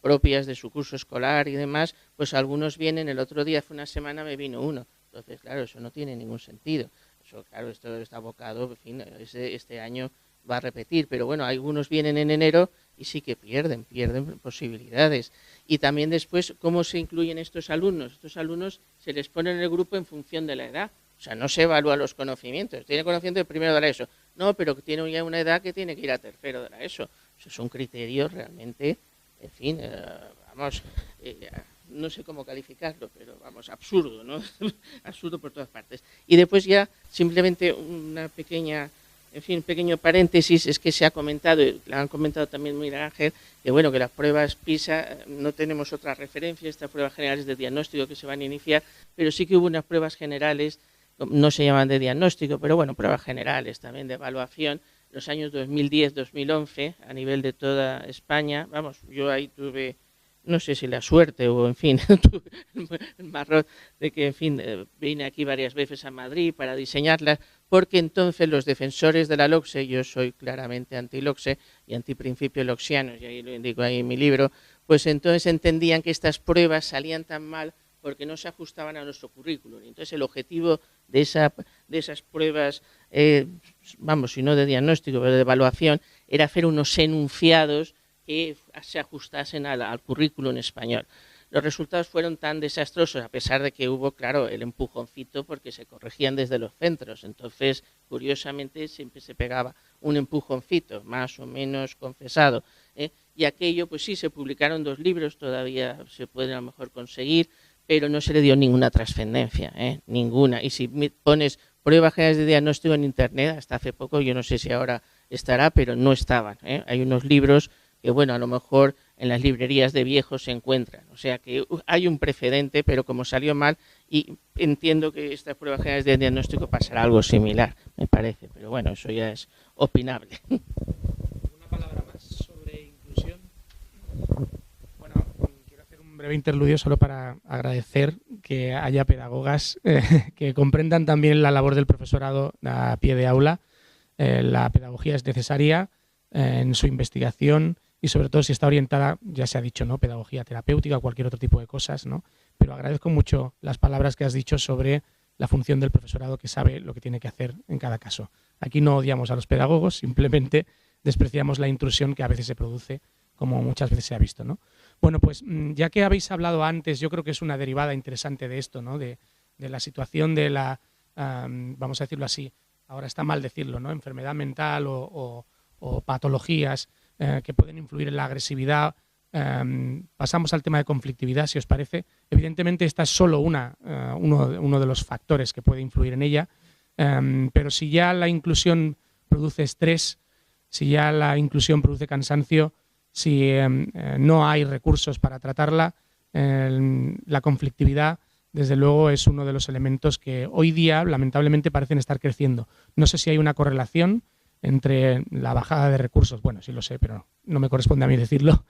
propias de su curso escolar y demás, pues algunos vienen, el otro día, hace una semana me vino uno. Entonces, claro, eso no tiene ningún sentido. Eso, claro, esto está abocado, en fin, este año va a repetir, pero bueno, algunos vienen en enero y sí que pierden posibilidades. Y también después, ¿cómo se incluyen estos alumnos? Estos alumnos se les pone en el grupo en función de la edad. O sea, no se evalúan los conocimientos. Tiene conocimiento de primero de la ESO. No, pero tiene ya una edad que tiene que ir a tercero de la ESO. Eso es un criterio realmente, en fin, vamos, no sé cómo calificarlo, pero vamos, absurdo, ¿no? Absurdo por todas partes. Y después ya simplemente una pequeña, en fin, pequeño paréntesis, es que se ha comentado, y lo han comentado también Miguel Ángel, que bueno, que las pruebas PISA, no tenemos otra referencia, estas pruebas generales de diagnóstico que se van a iniciar, pero sí que hubo unas pruebas generales, no se llaman de diagnóstico, pero bueno, pruebas generales también de evaluación, los años 2010-2011, a nivel de toda España. Vamos, yo ahí tuve, no sé si la suerte o, en fin, el marrón de que, en fin, vine aquí varias veces a Madrid para diseñarlas, porque entonces los defensores de la LOCSE, yo soy claramente anti-LOCSE y anti-principio loxianos, y ahí lo indico ahí en mi libro, pues entonces entendían que estas pruebas salían tan mal porque no se ajustaban a nuestro currículum. Entonces el objetivo de esas pruebas, vamos, si no de diagnóstico, pero de evaluación, era hacer unos enunciados que se ajustasen al currículum español. Los resultados fueron tan desastrosos, a pesar de que hubo, claro, el empujoncito porque se corregían desde los centros. Entonces, curiosamente, siempre se pegaba un empujoncito, más o menos confesado. Y aquello, pues sí, se publicaron 2 libros, todavía se pueden a lo mejor conseguir, pero no se le dio ninguna trascendencia, ninguna. Y si pones pruebas generales de diagnóstico en Internet, hasta hace poco, yo no sé si ahora estará, pero no estaban. Hay unos libros que, bueno, a lo mejor en las librerías de viejos se encuentran. O sea que hay un precedente, pero como salió mal, y entiendo que estas pruebas generales de diagnóstico pasará algo similar, me parece. Pero bueno, eso ya es opinable. ¿Una palabra más sobre inclusión? Bueno, quiero hacer un breve interludio solo para agradecer que haya pedagogas que comprendan también la labor del profesorado a pie de aula. La pedagogía es necesaria en su investigación y sobre todo si está orientada, ya se ha dicho, ¿no?, pedagogía terapéutica o cualquier otro tipo de cosas, ¿no? Pero agradezco mucho las palabras que has dicho sobre la función del profesorado que sabe lo que tiene que hacer en cada caso. Aquí no odiamos a los pedagogos, simplemente despreciamos la intrusión que a veces se produce, como muchas veces se ha visto, ¿no? Bueno, pues ya que habéis hablado antes, yo creo que es una derivada interesante de esto, ¿no?, de la situación de la, vamos a decirlo así, ahora está mal decirlo, ¿no?, enfermedad mental o patologías, que pueden influir en la agresividad. Pasamos al tema de conflictividad, si os parece. Evidentemente esta es solo uno de los factores que puede influir en ella, pero si ya la inclusión produce estrés, si ya la inclusión produce cansancio, si no hay recursos para tratarla, la conflictividad, desde luego, es uno de los elementos que hoy día, lamentablemente, parecen estar creciendo. No sé si hay una correlación entre la bajada de recursos, bueno, sí lo sé, pero no me corresponde a mí decirlo,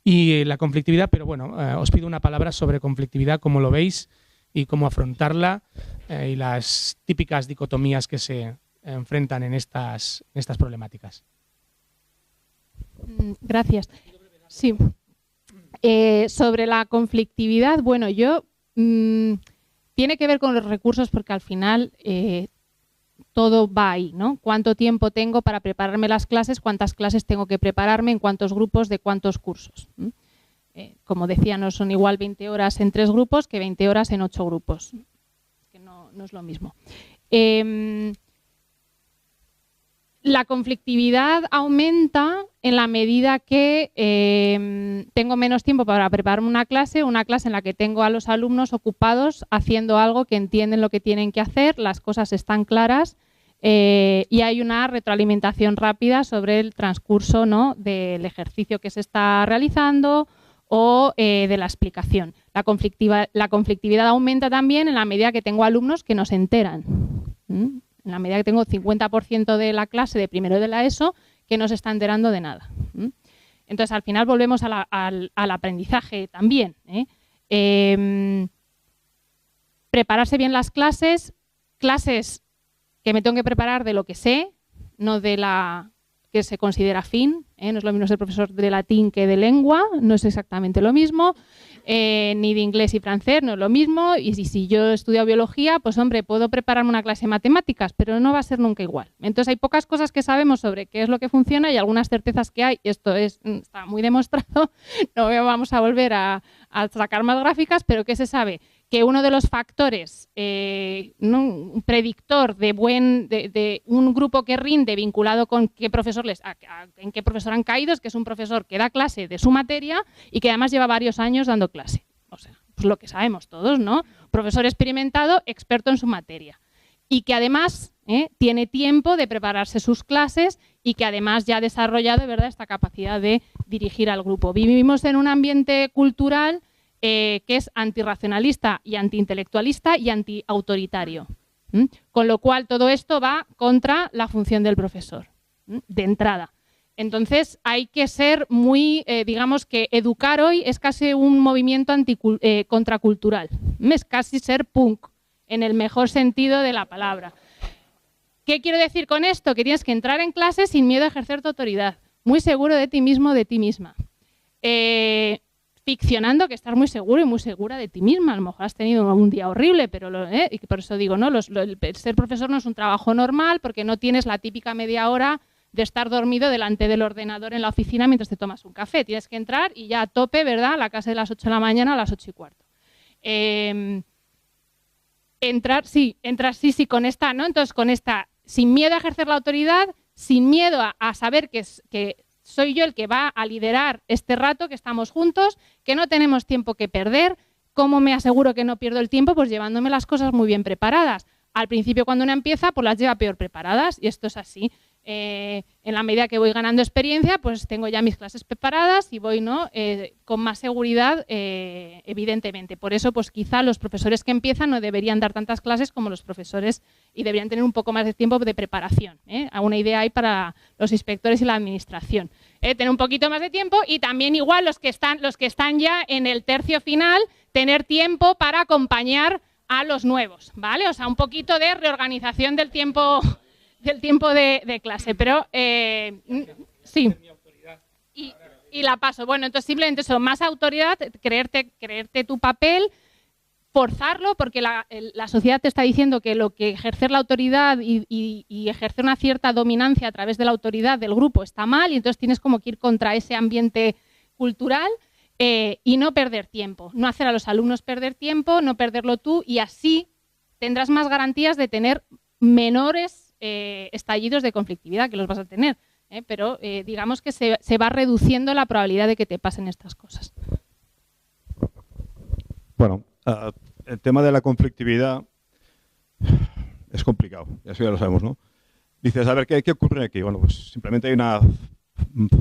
y la conflictividad, pero bueno, os pido una palabra sobre conflictividad, cómo lo veis y cómo afrontarla, y las típicas dicotomías que se enfrentan en estas problemáticas. Gracias. Sí. Sobre la conflictividad, bueno, tiene que ver con los recursos porque al final todo va ahí, ¿no? ¿Cuánto tiempo tengo para prepararme las clases? ¿Cuántas clases tengo que prepararme? ¿En cuántos grupos? ¿De cuántos cursos? Como decía, no son igual 20 horas en 3 grupos que 20 horas en 8 grupos. Que no es lo mismo. La conflictividad aumenta en la medida que tengo menos tiempo para prepararme una clase en la que tengo a los alumnos ocupados haciendo algo que entienden lo que tienen que hacer, las cosas están claras y hay una retroalimentación rápida sobre el transcurso, ¿no?, del ejercicio que se está realizando o de la explicación. La conflictividad aumenta también en la medida que tengo alumnos que no se enteran. En la medida que tengo 50% de la clase de primero de la ESO que no se está enterando de nada. Entonces, al final volvemos al aprendizaje también. Prepararse bien las clases que me tengo que preparar de lo que sé, no de la que se considera fin. No es lo mismo ser profesor de latín que de lengua, no es exactamente lo mismo. Ni de inglés y francés, no es lo mismo, y si yo he estudiado biología, pues hombre, puedo prepararme una clase de matemáticas, pero no va a ser nunca igual. Entonces hay pocas cosas que sabemos sobre qué es lo que funciona y algunas certezas que hay, esto está muy demostrado, no vamos a volver a sacar más gráficas, pero ¿qué se sabe? Que uno de los factores, un predictor de un grupo que rinde vinculado con qué profesor en qué profesor han caído, es que es un profesor que da clase de su materia y que además lleva varios años dando clase. O sea, pues lo que sabemos todos, ¿no? Profesor experimentado, experto en su materia. Y que además tiene tiempo de prepararse sus clases y que además ya ha desarrollado, ¿verdad?, esta capacidad de dirigir al grupo. Vivimos en un ambiente cultural que es antirracionalista y antiintelectualista y antiautoritario. Con lo cual todo esto va contra la función del profesor, de entrada. Entonces hay que ser muy, digamos que educar hoy es casi un movimiento contracultural, es casi ser punk, en el mejor sentido de la palabra. ¿Qué quiero decir con esto? Que tienes que entrar en clase sin miedo a ejercer tu autoridad, muy seguro de ti mismo, de ti misma. Ficcionando que estás muy seguro y muy segura de ti misma. A lo mejor has tenido un día horrible, pero y por eso digo, ¿no? El ser profesor no es un trabajo normal porque no tienes la típica media hora de estar dormido delante del ordenador en la oficina mientras te tomas un café. Tienes que entrar y ya a tope, ¿verdad?, a la clase de las 8 de la mañana a las 8:15. Entrar sí, con esta, ¿no? Entonces, con esta, sin miedo a ejercer la autoridad, sin miedo a saber que soy yo el que va a liderar este rato, que estamos juntos, que no tenemos tiempo que perder. ¿Cómo me aseguro que no pierdo el tiempo? Pues llevándome las cosas muy bien preparadas. Al principio, cuando uno empieza, pues las lleva peor preparadas, y esto es así. En la medida que voy ganando experiencia, pues tengo ya mis clases preparadas y voy, ¿no?, con más seguridad, evidentemente. Por eso, pues quizá los profesores que empiezan no deberían dar tantas clases como los profesores y deberían tener un poco más de tiempo de preparación. Alguna idea hay para los inspectores y la administración. Tener un poquito más de tiempo y también igual los que están ya en el tercio final, tener tiempo para acompañar a los nuevos, ¿vale? O sea, un poquito de reorganización del tiempo de clase, pero sí, y la paso. Bueno, entonces simplemente eso, más autoridad, creerte tu papel, forzarlo, porque la sociedad te está diciendo que lo que ejercer la autoridad y ejercer una cierta dominancia a través de la autoridad del grupo está mal, y entonces tienes como que ir contra ese ambiente cultural y no perder tiempo, no hacer a los alumnos perder tiempo, no perderlo tú, y así tendrás más garantías de tener menores estallidos de conflictividad, que los vas a tener. pero digamos que se va reduciendo la probabilidad de que te pasen estas cosas. Bueno, el tema de la conflictividad es complicado, eso ya lo sabemos, ¿no? Dices, a ver, ¿qué ocurre aquí? Bueno, pues simplemente hay una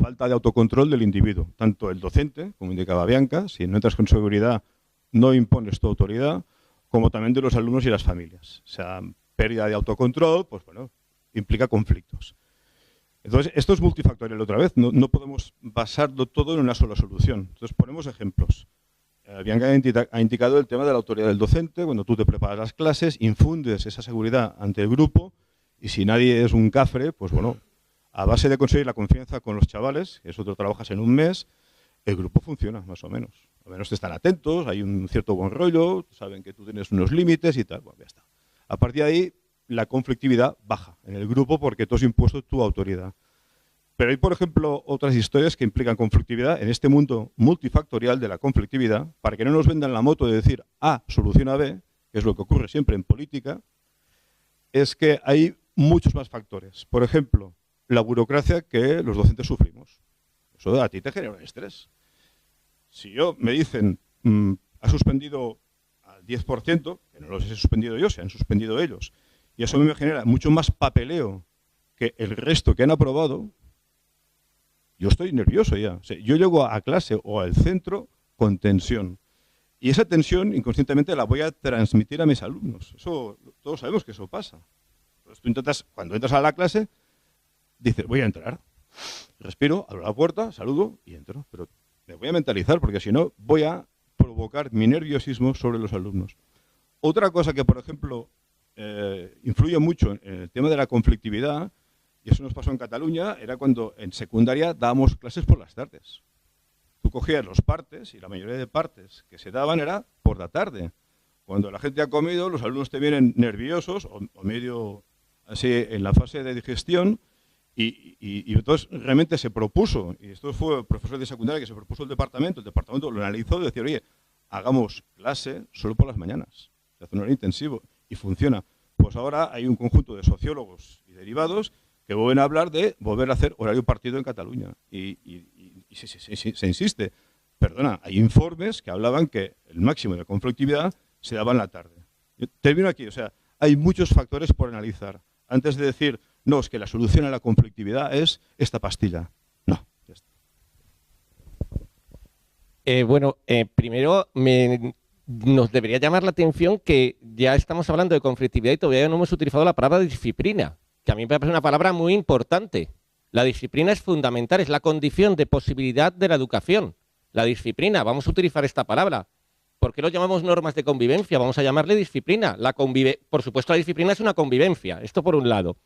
falta de autocontrol del individuo, tanto el docente, como indicaba Bianca, si no entras con seguridad no impones tu autoridad, como también de los alumnos y las familias. O sea, pérdida de autocontrol, pues bueno, implica conflictos. Entonces, esto es multifactorial otra vez, no podemos basarlo todo en una sola solución. Entonces, ponemos ejemplos. Bianca ha indicado el tema de la autoridad del docente. Cuando tú te preparas las clases, infundes esa seguridad ante el grupo y si nadie es un cafre, pues bueno, a base de conseguir la confianza con los chavales, eso te lo trabajas en un mes, el grupo funciona más o menos. Al menos te están atentos, hay un cierto buen rollo, saben que tú tienes unos límites y tal, bueno, ya está. A partir de ahí, la conflictividad baja en el grupo porque tú has impuesto tu autoridad. Pero hay, por ejemplo, otras historias que implican conflictividad en este mundo multifactorial de la conflictividad, para que no nos vendan la moto de decir A soluciona B, que es lo que ocurre siempre en política, es que hay muchos más factores. Por ejemplo, la burocracia que los docentes sufrimos. Eso a ti te genera un estrés. Si me dicen, ha suspendido al 10%, que no los he suspendido yo, se han suspendido ellos, y eso a mí me genera mucho más papeleo que el resto que han aprobado, yo estoy nervioso ya. O sea, yo llego a clase o al centro con tensión. Y esa tensión inconscientemente la voy a transmitir a mis alumnos. Eso, todos sabemos que eso pasa. Entonces, cuando entras a la clase, dices, voy a entrar. Respiro, abro la puerta, saludo y entro. Pero me voy a mentalizar porque si no voy a provocar mi nerviosismo sobre los alumnos. Otra cosa que, por ejemplo, influye mucho en el tema de la conflictividad, y eso nos pasó en Cataluña, era cuando en secundaria dábamos clases por las tardes. Tú cogías los partes y la mayoría de partes que se daban era por la tarde. Cuando la gente ha comido, los alumnos te vienen nerviosos o medio así en la fase de digestión y entonces realmente se propuso, y esto fue el profesor de secundaria que se propuso el departamento lo analizó y decía, oye, hagamos clase solo por las mañanas, se hace un horario intensivo y funciona. Pues ahora hay un conjunto de sociólogos y derivados que vuelven a hablar de volver a hacer horario partido en Cataluña. Y se insiste. Perdona, hay informes que hablaban que el máximo de conflictividad se daba en la tarde. Yo termino aquí, o sea, hay muchos factores por analizar. Antes de decir, no, es que la solución a la conflictividad es esta pastilla. No, ya está. Primero nos debería llamar la atención que ya estamos hablando de conflictividad y todavía no hemos utilizado la palabra disciplina, que a mí me parece una palabra muy importante. La disciplina es fundamental, es la condición de posibilidad de la educación. La disciplina, vamos a utilizar esta palabra. ¿Por qué lo llamamos normas de convivencia? Vamos a llamarle disciplina. Por supuesto, la disciplina es una convivencia, esto por un lado.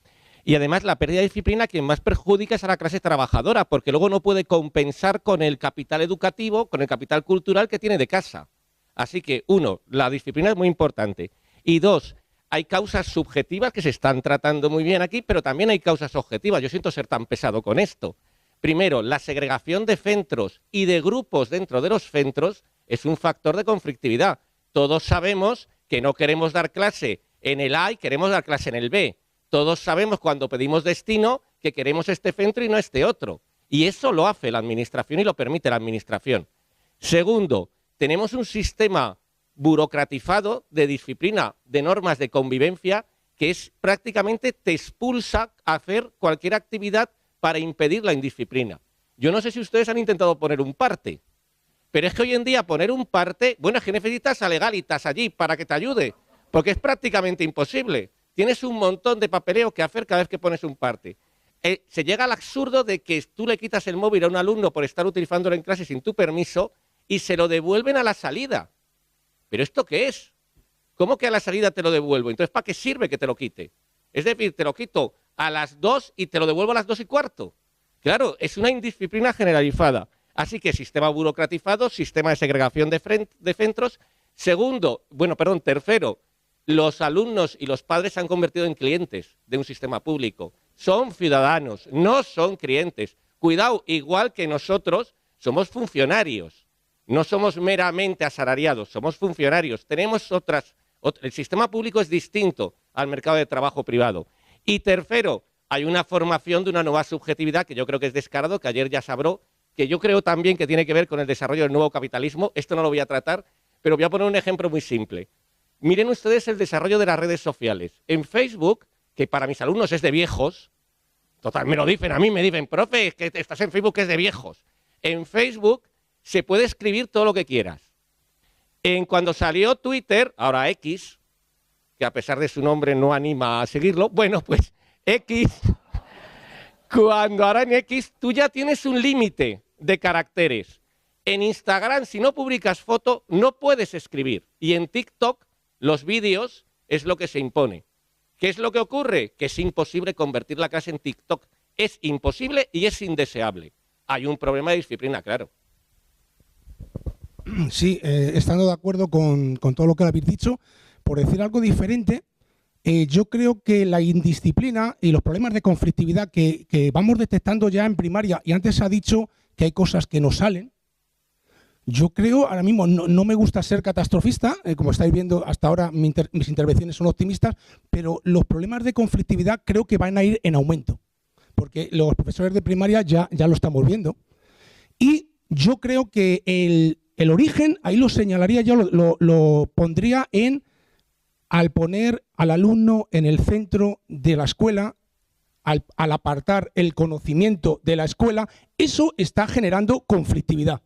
Y además, la pérdida de disciplina, quien más perjudica es a la clase trabajadora, porque luego no puede compensar con el capital educativo, con el capital cultural que tiene de casa. Así que, uno, la disciplina es muy importante. Y dos, hay causas subjetivas que se están tratando muy bien aquí, pero también hay causas objetivas. Yo siento ser tan pesado con esto. Primero, la segregación de centros y de grupos dentro de los centros es un factor de conflictividad. Todos sabemos que no queremos dar clase en el A y queremos dar clase en el B. Todos sabemos cuando pedimos destino que queremos este centro y no este otro. Y eso lo hace la Administración y lo permite la Administración. Segundo, tenemos un sistema burocratizado de disciplina, de normas de convivencia, que es prácticamente te expulsa a hacer cualquier actividad para impedir la indisciplina. Yo no sé si ustedes han intentado poner un parte, pero es que hoy en día poner un parte, bueno, es que necesitas a legalitas allí para que te ayude, porque es prácticamente imposible. Tienes un montón de papeleo que hacer cada vez que pones un parte. Se llega al absurdo de que tú le quitas el móvil a un alumno por estar utilizándolo en clase sin tu permiso y se lo devuelven a la salida. ¿Pero esto qué es? ¿Cómo que a la salida te lo devuelvo? Entonces, ¿para qué sirve que te lo quite? Es decir, te lo quito a las 2 y te lo devuelvo a las 2:15. Claro, es una indisciplina generalizada. Así que sistema burocratizado, sistema de segregación de centros. Tercero, los alumnos y los padres se han convertido en clientes de un sistema público. Son ciudadanos, no son clientes. Cuidado, igual que nosotros somos funcionarios. No somos meramente asalariados, somos funcionarios. Tenemos el sistema público es distinto al mercado de trabajo privado. Y tercero, hay una formación de una nueva subjetividad que yo creo que es descarado, que ayer ya se habló, que yo creo también que tiene que ver con el desarrollo del nuevo capitalismo. Esto no lo voy a tratar, pero voy a poner un ejemplo muy simple. Miren ustedes el desarrollo de las redes sociales. En Facebook, que para mis alumnos es de viejos, total, me lo dicen a mí, me dicen, profe, que estás en Facebook, que es de viejos. En Facebook se puede escribir todo lo que quieras. Cuando salió Twitter, ahora X, que a pesar de su nombre no anima a seguirlo, bueno, pues X, cuando ahora en X tú ya tienes un límite de caracteres. En Instagram, si no publicas foto, no puedes escribir. Y en TikTok, los vídeos es lo que se impone. ¿Qué es lo que ocurre? Que es imposible convertir la clase en TikTok. Es imposible y es indeseable. Hay un problema de disciplina, claro. Sí, estando de acuerdo con todo lo que habéis dicho, por decir algo diferente, yo creo que la indisciplina y los problemas de conflictividad que vamos detectando ya en primaria, y antes se ha dicho que hay cosas que no salen, yo creo, ahora mismo no me gusta ser catastrofista, como estáis viendo hasta ahora mis intervenciones son optimistas, pero los problemas de conflictividad creo que van a ir en aumento, porque los profesores de primaria ya lo estamos viendo. Y yo creo que el origen, ahí lo señalaría yo, lo pondría al poner al alumno en el centro de la escuela, al apartar el conocimiento de la escuela, eso está generando conflictividad.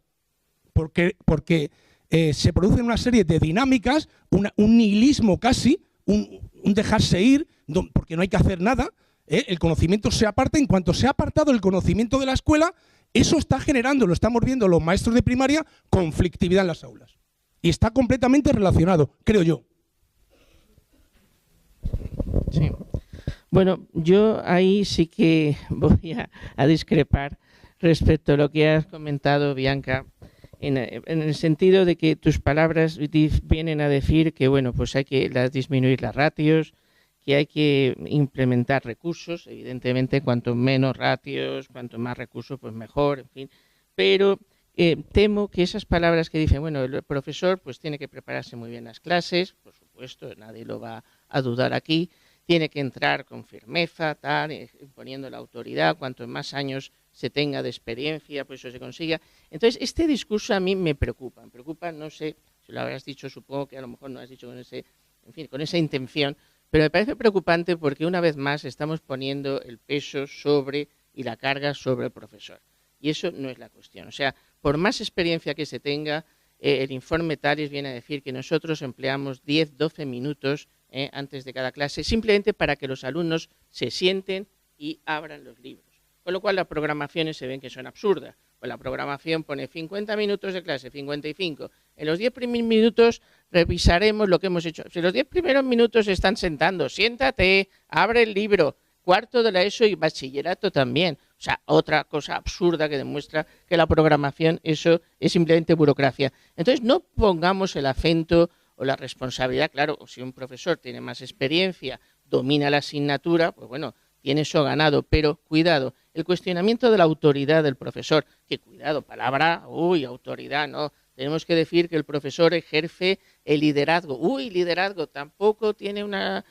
Porque se producen una serie de dinámicas, un nihilismo casi, un dejarse ir, porque no hay que hacer nada. El conocimiento se aparta. En cuanto se ha apartado el conocimiento de la escuela, eso está generando, lo estamos viendo los maestros de primaria, conflictividad en las aulas. Y está completamente relacionado, creo yo. Sí. Bueno, yo ahí sí que voy a discrepar respecto a lo que has comentado, Bianca, en el sentido de que tus palabras vienen a decir que, bueno, pues hay que disminuir las ratios, que hay que implementar recursos, evidentemente cuanto menos ratios, cuanto más recursos, pues mejor, en fin, pero temo que esas palabras que dicen, bueno, el profesor pues tiene que prepararse muy bien las clases, por supuesto, nadie lo va a dudar aquí, tiene que entrar con firmeza, tal, imponiendo la autoridad, cuanto más años se tenga de experiencia, pues eso se consiga. Entonces, este discurso a mí me preocupa, no sé, si lo habrás dicho, supongo que a lo mejor no lo has dicho con con esa intención, pero me parece preocupante porque una vez más estamos poniendo el peso sobre y la carga sobre el profesor. Y eso no es la cuestión. O sea, por más experiencia que se tenga, el informe TALIS viene a decir que nosotros empleamos 10-12 minutos antes de cada clase, simplemente para que los alumnos se sienten y abran los libros. Con lo cual las programaciones se ven que son absurdas. Pues la programación pone 50 minutos de clase, 55. En los 10 primeros minutos revisaremos lo que hemos hecho. Si los 10 primeros minutos se están sentando, siéntate, abre el libro, cuarto de la ESO y bachillerato también. O sea, otra cosa absurda que demuestra que la programación, eso es simplemente burocracia. Entonces, no pongamos el acento o la responsabilidad, claro, o si un profesor tiene más experiencia, domina la asignatura, pues bueno, tiene eso ganado, pero cuidado, el cuestionamiento de la autoridad del profesor, que cuidado, palabra, autoridad, no, tenemos que decir que el profesor ejerce el liderazgo, liderazgo, tampoco tiene unas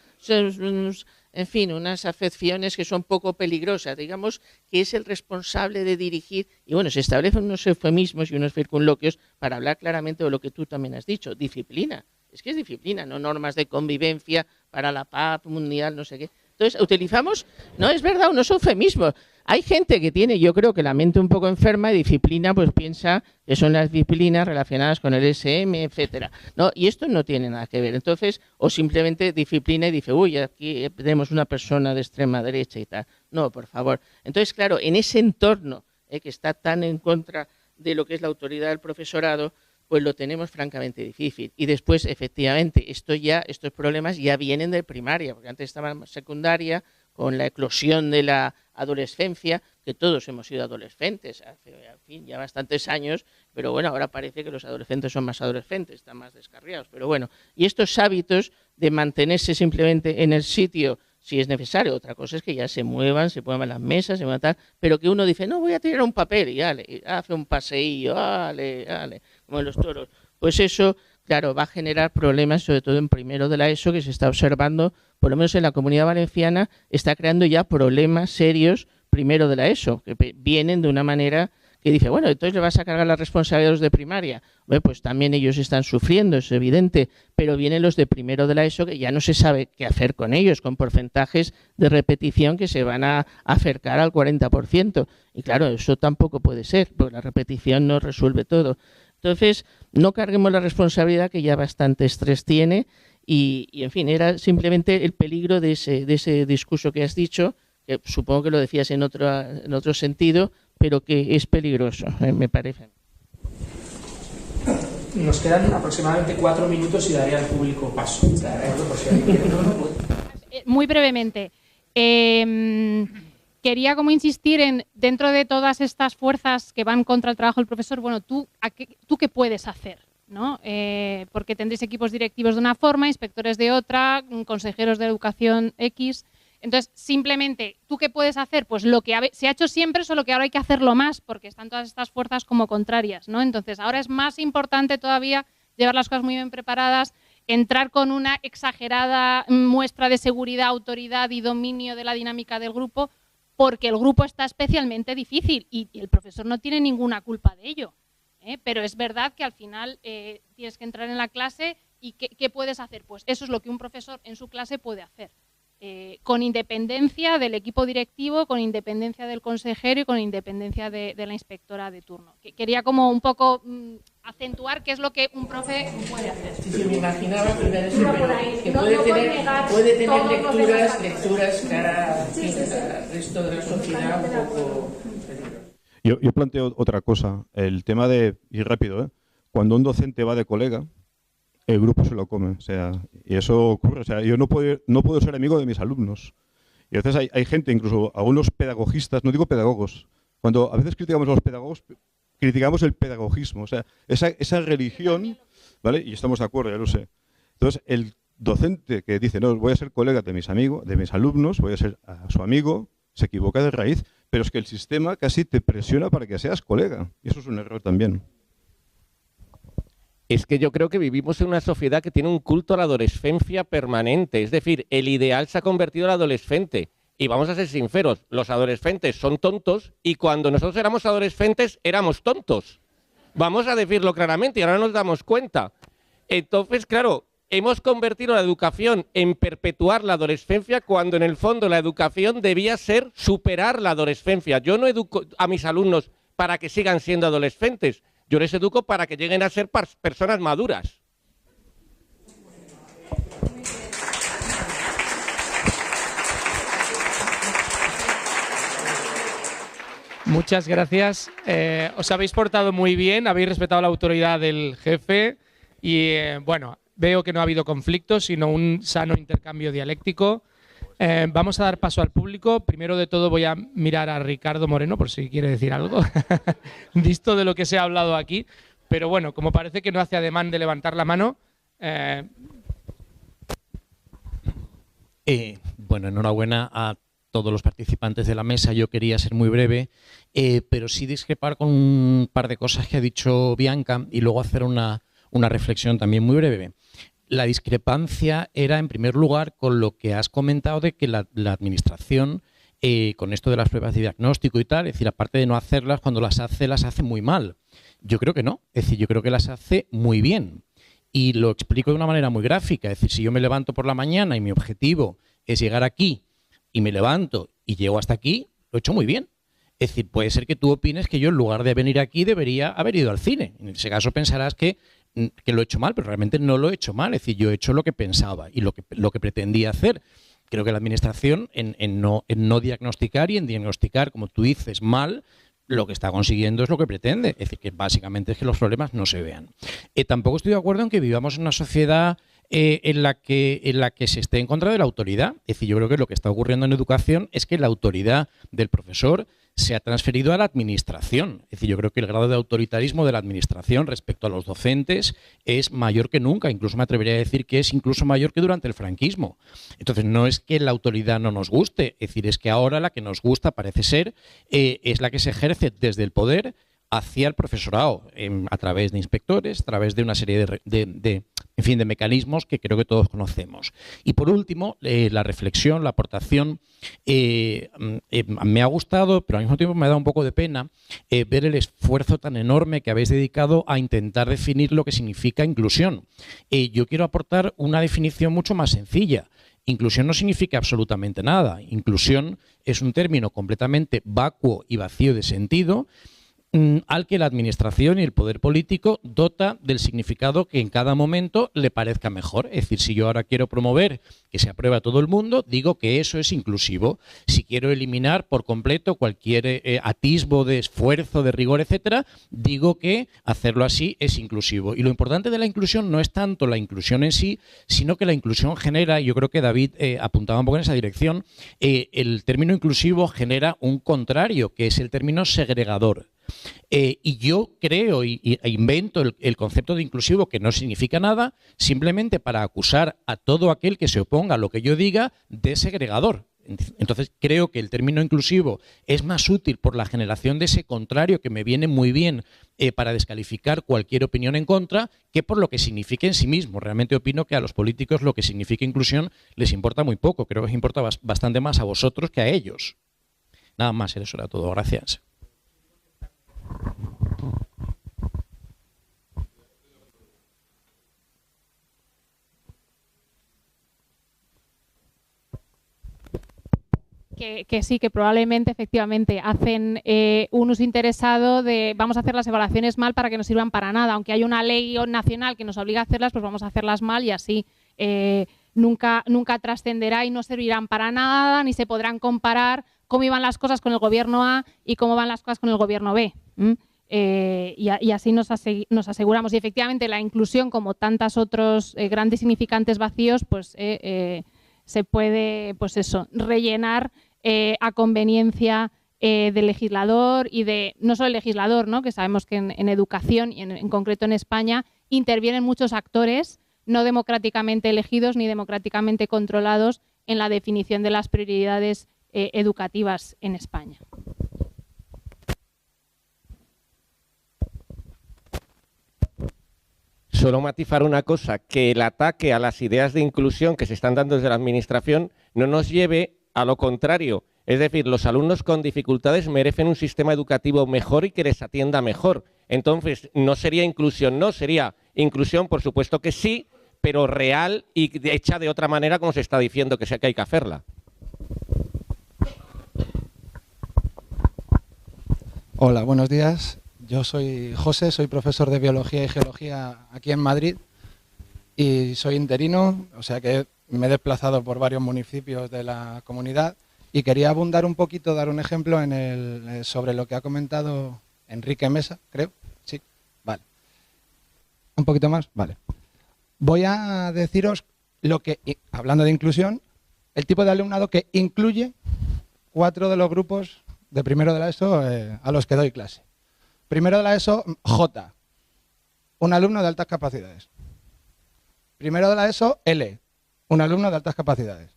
afecciones que son poco peligrosas, digamos que es el responsable de dirigir, y bueno, se establecen unos eufemismos y unos circunloquios para hablar claramente de lo que tú también has dicho, disciplina, es que es disciplina, no normas de convivencia para la paz mundial, no sé qué. Entonces, utilizamos, no es verdad, unos eufemismos. Hay gente que tiene, yo creo que la mente un poco enferma y disciplina, pues piensa que son las disciplinas relacionadas con el SM, etcétera. No, y esto no tiene nada que ver. Entonces, o simplemente disciplina y dice, aquí tenemos una persona de extrema derecha y tal. No, por favor. Entonces, claro, en ese entorno que está tan en contra de lo que es la autoridad del profesorado, pues lo tenemos francamente difícil. Y después, efectivamente, estos problemas ya vienen de primaria, porque antes estaban en secundaria, con la eclosión de la adolescencia, que todos hemos sido adolescentes hace, en fin, ya bastantes años, pero bueno, ahora parece que los adolescentes son más adolescentes, están más descarriados. Pero bueno, y estos hábitos de mantenerse simplemente en el sitio, si es necesario, otra cosa es que ya se muevan las mesas, se muevan tal, pero que uno dice, no, voy a tirar un papel y hace un paseillo, como en los toros. Pues eso, claro, va a generar problemas, sobre todo en primero de la ESO, que se está observando, por lo menos en la Comunidad Valenciana, está creando ya problemas serios primero de la ESO, que vienen de una manera que dice, bueno, entonces le vas a cargar la responsabilidad a los de primaria. Bueno, pues también ellos están sufriendo, es evidente, pero vienen los de primero de la ESO que ya no se sabe qué hacer con ellos, con porcentajes de repetición que se van a acercar al 40%. Y claro, eso tampoco puede ser, porque la repetición no resuelve todo. Entonces, no carguemos la responsabilidad que ya bastante estrés tiene y en fin, era simplemente el peligro de ese discurso que has dicho, que supongo que lo decías en otro sentido, pero que es peligroso, me parece. Nos quedan aproximadamente 4 minutos y daría al público paso. Muy brevemente. Quería como insistir en, dentro de todas estas fuerzas que van contra el trabajo del profesor, bueno, ¿tú qué puedes hacer? ¿No? Porque tendréis equipos directivos de una forma, inspectores de otra, consejeros de educación X. Entonces, simplemente, ¿tú qué puedes hacer? Pues lo que se ha hecho siempre, solo que ahora hay que hacerlo más, porque están todas estas fuerzas como contrarias, ¿no? Entonces, ahora es más importante todavía llevar las cosas muy bien preparadas, entrar con una exagerada muestra de seguridad, autoridad y dominio de la dinámica del grupo, porque el grupo está especialmente difícil y el profesor no tiene ninguna culpa de ello. Pero es verdad que al final tienes que entrar en la clase y ¿qué puedes hacer? Pues eso es lo que un profesor en su clase puede hacer. Con independencia del equipo directivo, con independencia del consejero y con independencia de la inspectora de turno. Quería como un poco acentuar qué es lo que un profe puede hacer. Sí, me imaginaba que puede tener lecturas cara al resto de la sociedad un poco... Yo planteo otra cosa, el tema de, y rápido, cuando un docente va de colega, el grupo se lo come, o sea, y eso ocurre, o sea, yo no puedo ser amigo de mis alumnos. Y a veces hay gente, incluso algunos pedagogistas, no digo pedagogos, cuando a veces criticamos a los pedagogos, criticamos el pedagogismo, o sea, esa religión, ¿vale? Y estamos de acuerdo, ya lo sé. Entonces, el docente que dice, no, voy a ser colega de mis amigos, de mis alumnos, voy a ser a su amigo, se equivoca de raíz, pero es que el sistema casi te presiona para que seas colega, y eso es un error también. Es que yo creo que vivimos en una sociedad que tiene un culto a la adolescencia permanente. Es decir, el ideal se ha convertido en adolescente. Y vamos a ser sinceros, los adolescentes son tontos y cuando nosotros éramos adolescentes éramos tontos. Vamos a decirlo claramente y ahora nos damos cuenta. Entonces, claro, hemos convertido la educación en perpetuar la adolescencia cuando en el fondo la educación debía ser superar la adolescencia. Yo no educo a mis alumnos para que sigan siendo adolescentes. Yo les educo para que lleguen a ser personas maduras. Muchas gracias. Os habéis portado muy bien, habéis respetado la autoridad del jefe y, bueno, veo que no ha habido conflictos, sino un sano intercambio dialéctico. Vamos a dar paso al público. Primero de todo voy a mirar a Ricardo Moreno, por si quiere decir algo, visto de lo que se ha hablado aquí. Pero bueno, como parece que no hace ademán de levantar la mano... Bueno, enhorabuena a todos los participantes de la mesa. Yo quería ser muy breve, pero sí discrepar con un par de cosas que ha dicho Bianca y luego hacer una reflexión también muy breve. La discrepancia era, en primer lugar, con lo que has comentado de que la administración, con esto de las pruebas de diagnóstico y tal, es decir, aparte de no hacerlas, cuando las hace muy mal. Yo creo que no, es decir, yo creo que las hace muy bien. Y lo explico de una manera muy gráfica, es decir, si yo me levanto por la mañana y mi objetivo es llegar aquí y me levanto y llego hasta aquí, lo he hecho muy bien. Es decir, puede ser que tú opines que yo en lugar de venir aquí debería haber ido al cine. En ese caso pensarás que lo he hecho mal, pero realmente no lo he hecho mal. Es decir, yo he hecho lo que pensaba y lo que pretendía hacer. Creo que la administración en no diagnosticar y en diagnosticar, como tú dices, mal, lo que está consiguiendo es lo que pretende. Es decir, que básicamente es que los problemas no se vean. Tampoco estoy de acuerdo en que vivamos en una sociedad en la que se esté en contra de la autoridad. Es decir, yo creo que lo que está ocurriendo en educación es que la autoridad del profesor se ha transferido a la administración. Es decir, yo creo que el grado de autoritarismo de la administración respecto a los docentes es mayor que nunca. Incluso me atrevería a decir que es incluso mayor que durante el franquismo. Entonces, no es que la autoridad no nos guste, es decir, es que ahora la que nos gusta, parece ser, es la que se ejerce desde el poder hacia el profesorado, a través de inspectores, a través de una serie en fin, de mecanismos que creo que todos conocemos. Y por último, la reflexión, la aportación, me ha gustado, pero al mismo tiempo me ha dado un poco de pena ver el esfuerzo tan enorme que habéis dedicado a intentar definir lo que significa inclusión. Yo quiero aportar una definición mucho más sencilla. Inclusión no significa absolutamente nada. Inclusión es un término completamente vacuo y vacío de sentido, al que la administración y el poder político dota del significado que en cada momento le parezca mejor. Es decir, si yo ahora quiero promover que se apruebe a todo el mundo, digo que eso es inclusivo. Si quiero eliminar por completo cualquier atisbo de esfuerzo, de rigor, etcétera, digo que hacerlo así es inclusivo. Y lo importante de la inclusión no es tanto la inclusión en sí, sino que la inclusión genera, y yo creo que David apuntaba un poco en esa dirección, el término inclusivo genera un contrario, que es el término segregador. Y yo creo e invento el concepto de inclusivo, que no significa nada, simplemente para acusar a todo aquel que se oponga a lo que yo diga de segregador. Entonces creo que el término inclusivo es más útil por la generación de ese contrario que me viene muy bien para descalificar cualquier opinión en contra, que por lo que significa en sí mismo. Realmente opino que a los políticos lo que significa inclusión les importa muy poco. Creo que les importa bastante más a vosotros que a ellos. Nada más, eso era todo. Gracias. Que sí, que probablemente efectivamente hacen un uso interesado de vamos a hacer las evaluaciones mal para que no sirvan para nada. Aunque hay una ley nacional que nos obliga a hacerlas, pues vamos a hacerlas mal y así nunca trascenderá y no servirán para nada, ni se podrán comparar cómo iban las cosas con el gobierno A y cómo van las cosas con el gobierno B. Y así nos aseguramos. Y efectivamente la inclusión, como tantos otros grandes significantes vacíos, pues se puede, pues eso, rellenar a conveniencia del legislador y de, no solo el legislador, ¿no? Que sabemos que en educación y en concreto en España intervienen muchos actores no democráticamente elegidos ni democráticamente controlados en la definición de las prioridades educativas en España. Solo matizar una cosa, que el ataque a las ideas de inclusión que se están dando desde la administración no nos lleve a lo contrario. Es decir, los alumnos con dificultades merecen un sistema educativo mejor y que les atienda mejor. Entonces, no sería inclusión, no, sería inclusión, por supuesto que sí, pero real y hecha de otra manera como se está diciendo que hay que hacerla. Hola, buenos días. Yo soy José, soy profesor de Biología y Geología aquí en Madrid y soy interino, o sea que me he desplazado por varios municipios de la comunidad y quería abundar un poquito, dar un ejemplo sobre lo que ha comentado Enrique Mesa, creo. Sí, vale. ¿Un poquito más? Vale. Voy a deciros hablando de inclusión, el tipo de alumnado que incluye 4 de los grupos de primero de la ESO a los que doy clase. Primero de la ESO, J, un alumno de altas capacidades. Primero de la ESO, L, un alumno de altas capacidades.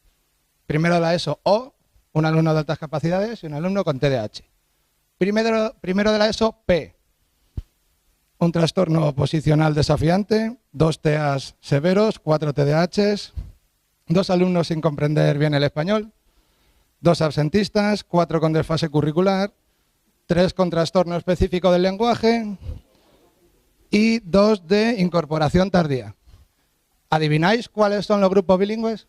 Primero de la ESO, O, un alumno de altas capacidades y un alumno con TDAH. Primero de la ESO, P, un trastorno oposicional desafiante, 2 TEAs severos, 4 TDAHs, 2 alumnos sin comprender bien el español, 2 absentistas, 4 con desfase curricular, 3 con trastorno específico del lenguaje y 2 de incorporación tardía. ¿Adivináis cuáles son los grupos bilingües?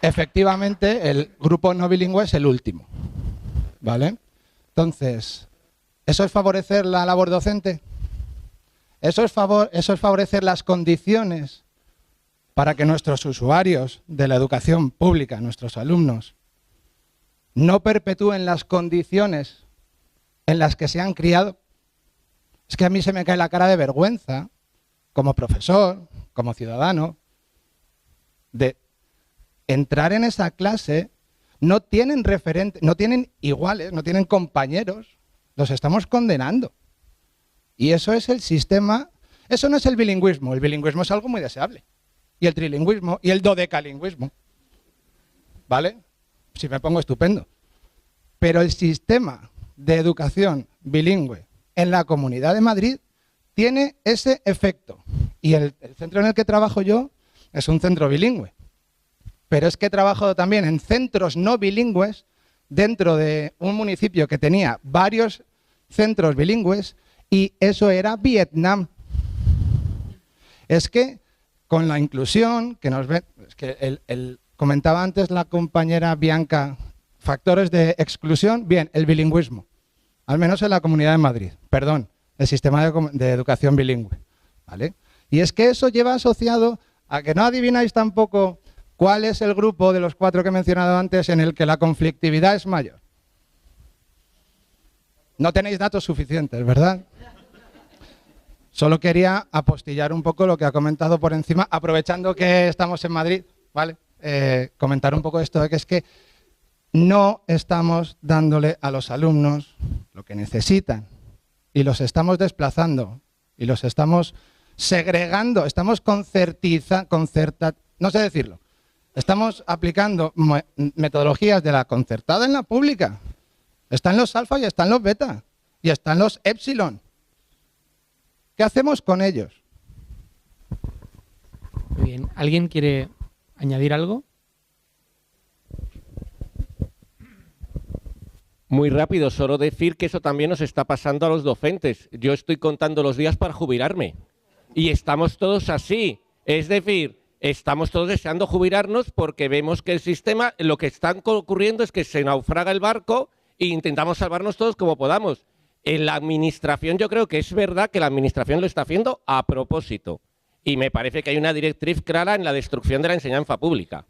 Efectivamente, el grupo no bilingüe es el último, ¿vale? Entonces, ¿eso es favorecer la labor docente? ¿Eso es favorecer las condiciones para que nuestros usuarios de la educación pública, nuestros alumnos, no perpetúen las condiciones en las que se han criado? Es que a mí se me cae la cara de vergüenza, como profesor, como ciudadano, de entrar en esa clase, no tienen referentes, no tienen iguales, no tienen compañeros, los estamos condenando. Y eso es el sistema, eso no es el bilingüismo es algo muy deseable. Y el trilingüismo y el dodecalingüismo. ¿vale? Si me pongo estupendo. Pero el sistema de educación bilingüe en la Comunidad de Madrid tiene ese efecto. Y el centro en el que trabajo yo es un centro bilingüe. Pero es que he trabajado también en centros no bilingües dentro de un municipio que tenía varios centros bilingües y eso era Vietnam. Es que con la inclusión, que nos ve, es que comentaba antes la compañera Bianca, factores de exclusión, bien, el bilingüismo, al menos en la Comunidad de Madrid, perdón, el sistema de educación bilingüe, ¿vale? Y es que eso lleva asociado a que no adivináis tampoco cuál es el grupo de los 4 que he mencionado antes en el que la conflictividad es mayor. No tenéis datos suficientes, ¿verdad? Solo quería apostillar un poco lo que ha comentado por encima, aprovechando que estamos en Madrid, ¿vale? Comentar un poco esto de que es que no estamos dándole a los alumnos lo que necesitan y los estamos desplazando y los estamos segregando, estamos no sé decirlo, estamos aplicando metodologías de la concertada en la pública. Están los alfa y están los beta y están los epsilon. ¿Qué hacemos con ellos? Muy bien. ¿Alguien quiere añadir algo? Muy rápido, solo decir que eso también nos está pasando a los docentes. Yo estoy contando los días para jubilarme y estamos todos así. Es decir, estamos todos deseando jubilarnos porque vemos que el sistema, lo que está ocurriendo es que se naufraga el barco e intentamos salvarnos todos como podamos. En la administración yo creo que es verdad que la administración lo está haciendo a propósito. Y me parece que hay una directriz clara en la destrucción de la enseñanza pública.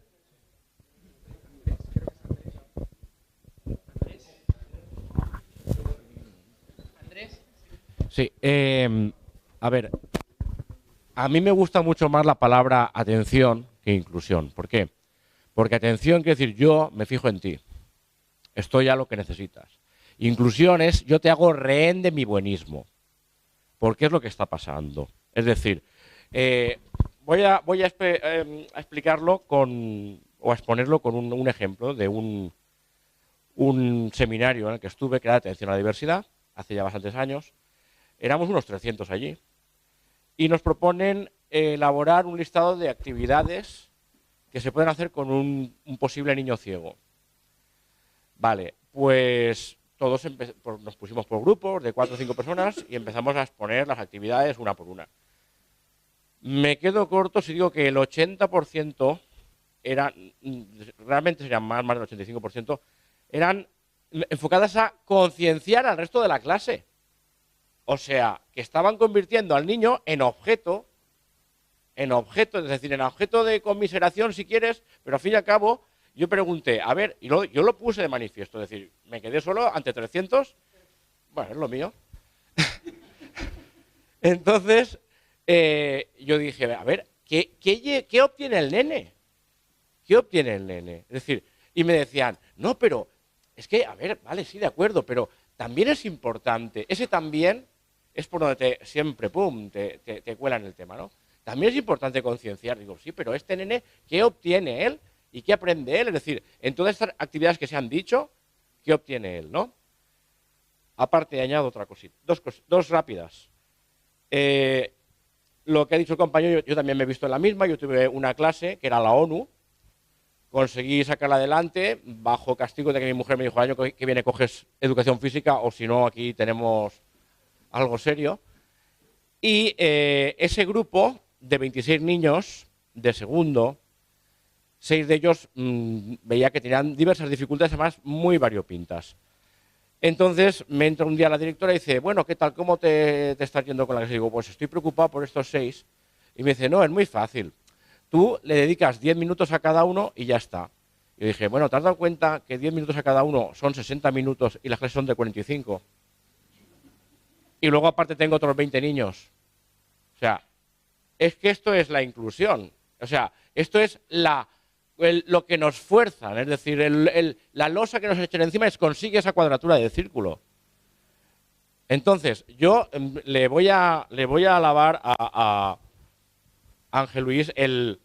Sí, a ver, a mí me gusta mucho más la palabra atención que inclusión. ¿Por qué? Porque atención quiere decir yo me fijo en ti, estoy a lo que necesitas. Inclusión es yo te hago rehén de mi buenismo, porque es lo que está pasando. Es decir, voy a explicarlo o a exponerlo con un ejemplo de un seminario en el que estuve, que era atención a la diversidad, hace ya bastantes años. Éramos unos 300 allí y nos proponen elaborar un listado de actividades que se pueden hacer con un posible niño ciego. Vale, pues todos nos pusimos por grupos de 4 o 5 personas y empezamos a exponer las actividades una por una. Me quedo corto si digo que el 80% eran, realmente serían más del 85%, eran enfocadas a concienciar al resto de la clase. O sea, que estaban convirtiendo al niño en objeto, es decir, en objeto de conmiseración si quieres, pero al fin y al cabo yo pregunté, a ver, y yo lo puse de manifiesto, es decir, me quedé solo ante 300, bueno, es lo mío. Entonces, yo dije, a ver, ¿qué obtiene el nene? ¿Qué obtiene el nene? Es decir, y me decían, no, pero es que, a ver, vale, sí, de acuerdo, pero también es importante, ese también es por donde siempre, pum, te cuelan el tema, ¿no? También es importante concienciar, digo, sí, pero este nene, ¿qué obtiene él? ¿Y qué aprende él? Es decir, en todas estas actividades que se han dicho, ¿qué obtiene él, no? Aparte, añado otra cosita, dos rápidas. Lo que ha dicho el compañero, yo también me he visto en la misma, yo tuve una clase que era la ONU, conseguí sacarla adelante bajo castigo de que mi mujer me dijo, el año que viene coges educación física o si no, aquí tenemos algo serio. Y ese grupo de 26 niños de segundo, 6 de ellos veía que tenían diversas dificultades, además muy variopintas. Entonces me entra un día la directora y dice, bueno, ¿qué tal? ¿Cómo te estás yendo con la clase? Y digo, pues estoy preocupado por estos 6. Y me dice, no, es muy fácil. Tú le dedicas 10 minutos a cada uno y ya está. Y dije, bueno, ¿te has dado cuenta que 10 minutos a cada uno son 60 minutos y las clases son de 45? Y luego aparte tengo otros 20 niños. O sea, es que esto es la inclusión. O sea, esto es lo que nos fuerzan. Es decir, la losa que nos echan encima es consigue esa cuadratura del círculo. Entonces, yo le voy a alabar a Ángel Luis el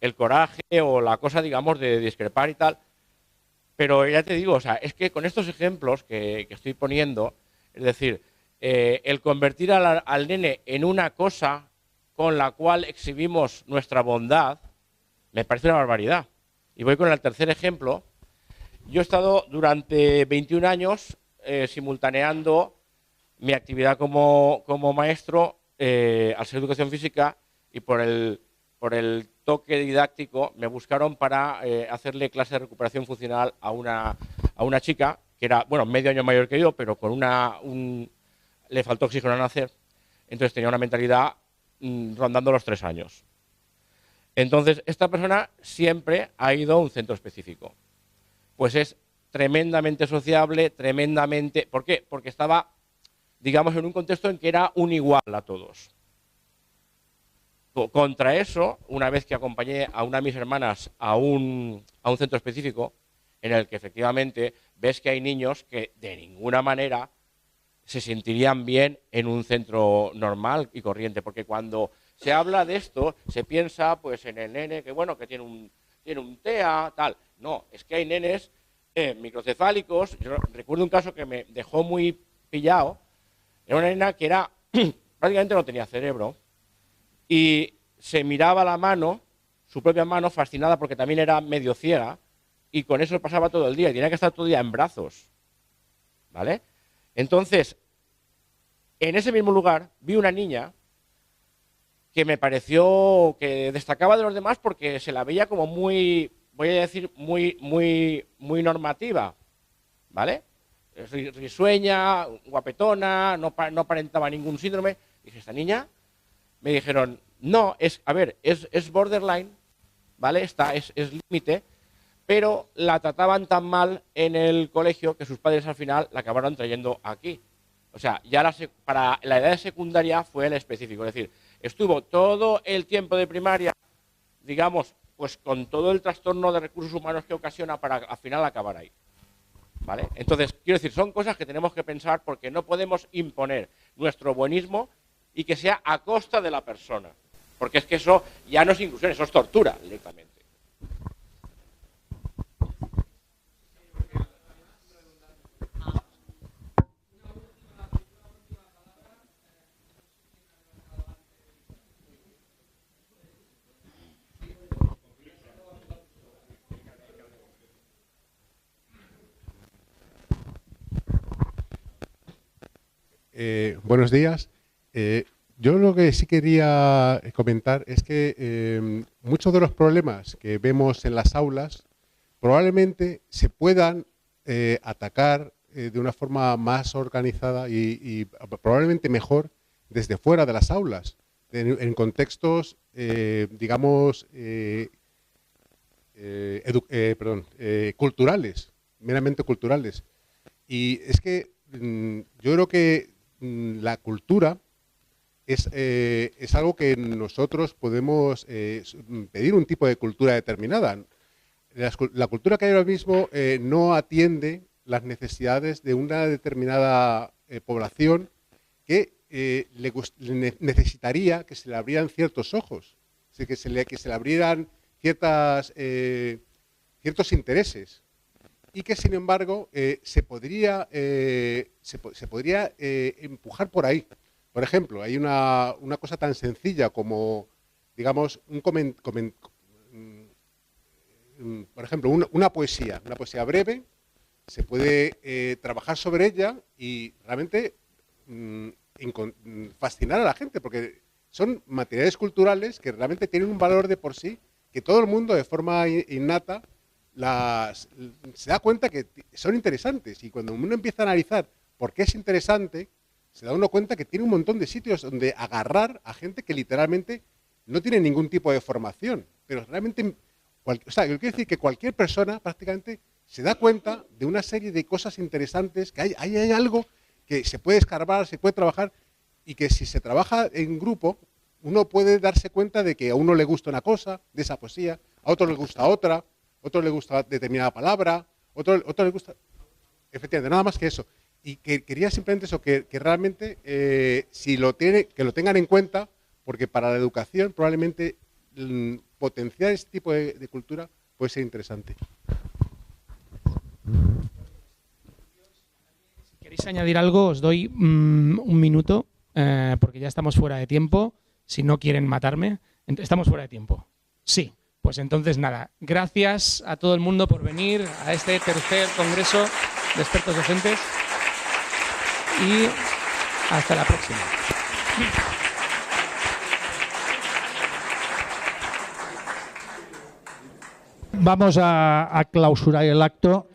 el coraje o la cosa, digamos, de discrepar y tal. Pero ya te digo, o sea, es que con estos ejemplos que estoy poniendo, es decir, el convertir al nene en una cosa con la cual exhibimos nuestra bondad, me parece una barbaridad. Y voy con el tercer ejemplo. Yo he estado durante 21 años simultaneando mi actividad como maestro al ser educación física, y por el toque didáctico me buscaron para hacerle clase de recuperación funcional a una chica que era, bueno, medio año mayor que yo, pero con le faltó oxígeno al nacer, entonces tenía una mentalidad rondando los 3 años. Entonces, esta persona siempre ha ido a un centro específico. Pues es tremendamente sociable, tremendamente... ¿Por qué? Porque estaba, digamos, en un contexto en que era un igual a todos. Contra eso, una vez que acompañé a una de mis hermanas a un centro específico, en el que efectivamente ves que hay niños que de ninguna manera se sentirían bien en un centro normal y corriente, porque cuando se habla de esto se piensa pues en el nene que bueno, que tiene un TEA, tal. No, es que hay nenes microcefálicos. Yo recuerdo un caso que me dejó muy pillado. Era una nena que era prácticamente no tenía cerebro y se miraba la mano, su propia mano, fascinada porque también era medio ciega, y con eso pasaba todo el día y tenía que estar todo el día en brazos, ¿vale? Entonces, en ese mismo lugar vi una niña que me pareció que destacaba de los demás porque se la veía como muy, voy a decir, muy normativa, ¿vale? Risueña, guapetona, no aparentaba ningún síndrome. Y dije, esta niña, me dijeron, no, es borderline, ¿vale? Es límite, pero la trataban tan mal en el colegio que sus padres al final la acabaron trayendo aquí. O sea, ya para la edad de secundaria fue el específico, es decir, estuvo todo el tiempo de primaria, digamos, pues con todo el trastorno de recursos humanos que ocasiona para al final acabar ahí, ¿vale? Entonces, quiero decir, son cosas que tenemos que pensar porque no podemos imponer nuestro buenismo y que sea a costa de la persona, porque es que eso ya no es inclusión, eso es tortura directamente. Buenos días. Yo lo que sí quería comentar es que muchos de los problemas que vemos en las aulas probablemente se puedan atacar de una forma más organizada y probablemente mejor desde fuera de las aulas, en contextos, digamos, culturales, meramente culturales. Y es que yo creo que la cultura es algo que nosotros podemos pedir un tipo de cultura determinada. La cultura que hay ahora mismo no atiende las necesidades de una determinada población que necesitaría que se le abrieran ciertos ojos, que se le abrieran ciertos intereses. Y que, sin embargo, se podría empujar por ahí. Por ejemplo, hay una cosa tan sencilla como, digamos, por ejemplo, una poesía breve, se puede trabajar sobre ella y realmente fascinar a la gente, porque son materiales culturales que realmente tienen un valor de por sí, que todo el mundo de forma innata se da cuenta que son interesantes, y cuando uno empieza a analizar por qué es interesante, se da uno cuenta que tiene un montón de sitios donde agarrar a gente que literalmente no tiene ningún tipo de formación, pero realmente, yo quiero decir que cualquier persona prácticamente se da cuenta de una serie de cosas interesantes, que hay algo que se puede escarbar, se puede trabajar, y que si se trabaja en grupo, uno puede darse cuenta de que a uno le gusta una cosa de esa poesía, a otro le gusta otra, otro le gusta determinada palabra, otro le gusta... Efectivamente, nada más que eso. Y que quería simplemente eso, que realmente que lo tengan en cuenta, porque para la educación probablemente potenciar este tipo de cultura puede ser interesante. Si queréis añadir algo, os doy un minuto, porque ya estamos fuera de tiempo. Si no quieren matarme, estamos fuera de tiempo. Sí, pues entonces nada. Gracias a todo el mundo por venir a este tercer congreso de expertos docentes y hasta la próxima. Vamos a clausurar el acto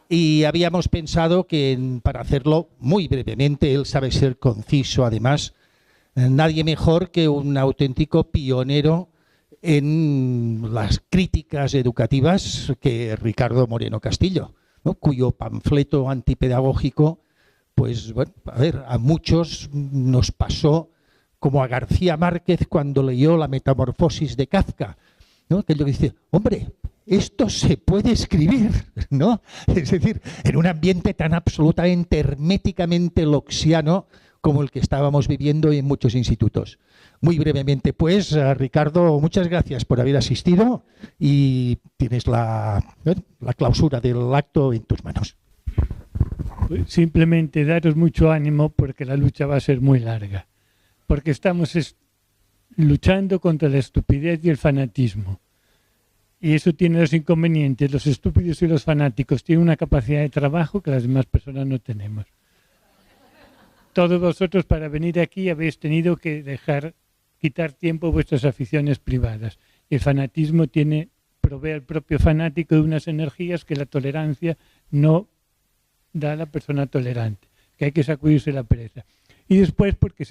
y habíamos pensado que para hacerlo muy brevemente, él sabe ser conciso además, nadie mejor que un auténtico pionero en las críticas educativas que Ricardo Moreno Castillo, ¿no? Cuyo panfleto antipedagógico, pues bueno, a ver, a muchos nos pasó como a García Márquez cuando leyó La Metamorfosis de Kafka, ¿no? Que él dice, hombre, esto se puede escribir, ¿no? Es decir, en un ambiente tan absolutamente herméticamente loxiano como el que estábamos viviendo en muchos institutos. Muy brevemente, pues, Ricardo, muchas gracias por haber asistido y tienes la clausura del acto en tus manos. Pues simplemente daros mucho ánimo porque la lucha va a ser muy larga, porque estamos luchando contra la estupidez y el fanatismo. Y eso tiene los inconvenientes. Los estúpidos y los fanáticos tienen una capacidad de trabajo que las demás personas no tenemos. Todos vosotros para venir aquí habéis tenido que quitar tiempo a vuestras aficiones privadas. Y el fanatismo provee al propio fanático de unas energías que la tolerancia no da a la persona tolerante, que hay que sacudirse la pereza. Y después porque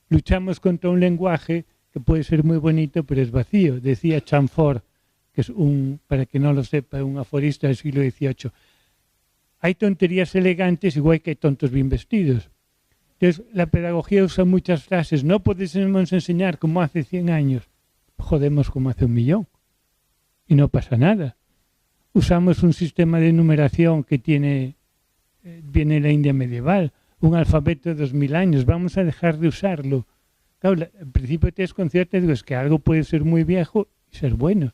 luchamos contra un lenguaje que puede ser muy bonito pero es vacío. Decía Chamfort, que es para que no lo sepa, un aforista del siglo XVIII. Hay tonterías elegantes igual que hay tontos bien vestidos. Entonces, la pedagogía usa muchas frases. No podemos enseñar como hace 100 años. Jodemos como hace 1.000.000. Y no pasa nada. Usamos un sistema de numeración que viene de la India medieval, un alfabeto de 2000 años. Vamos a dejar de usarlo. Claro, el principio de desconcierto es que algo puede ser muy viejo y ser bueno.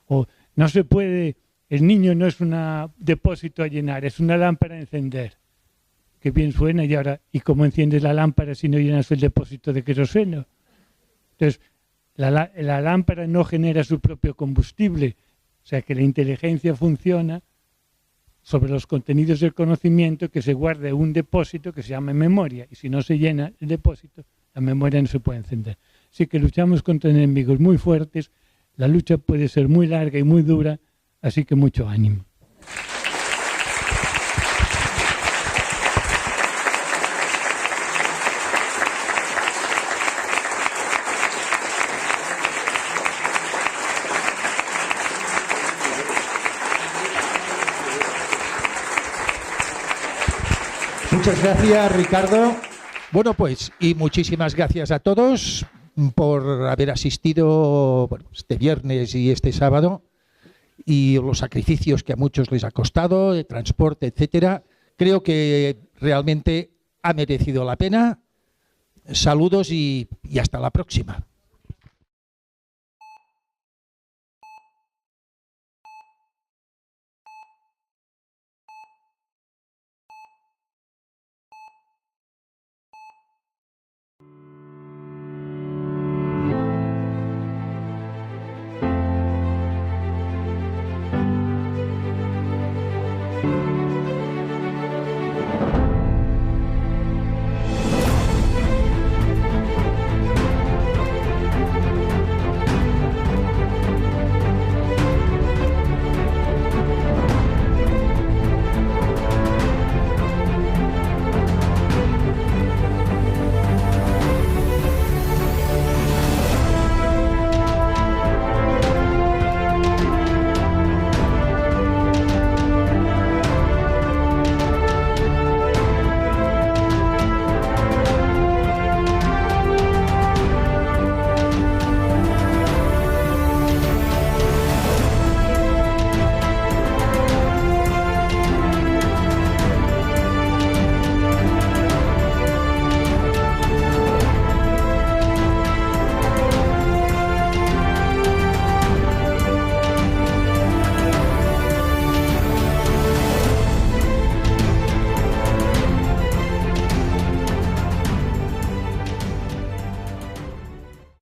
O no se puede, el niño no es un depósito a llenar, es una lámpara a encender. Que bien suena y cómo enciendes la lámpara si no llenas el depósito de queroseno. Entonces, la lámpara no genera su propio combustible, o sea que la inteligencia funciona sobre los contenidos del conocimiento que se guarda en un depósito que se llama memoria, y si no se llena el depósito, la memoria no se puede encender. Así que luchamos contra enemigos muy fuertes. La lucha puede ser muy larga y muy dura, así que mucho ánimo. Muchas gracias, Ricardo. Bueno, pues, y muchísimas gracias a todos por haber asistido este viernes y este sábado, y los sacrificios que a muchos les ha costado, de transporte, etcétera. Creo que realmente ha merecido la pena. Saludos y hasta la próxima. Thank you.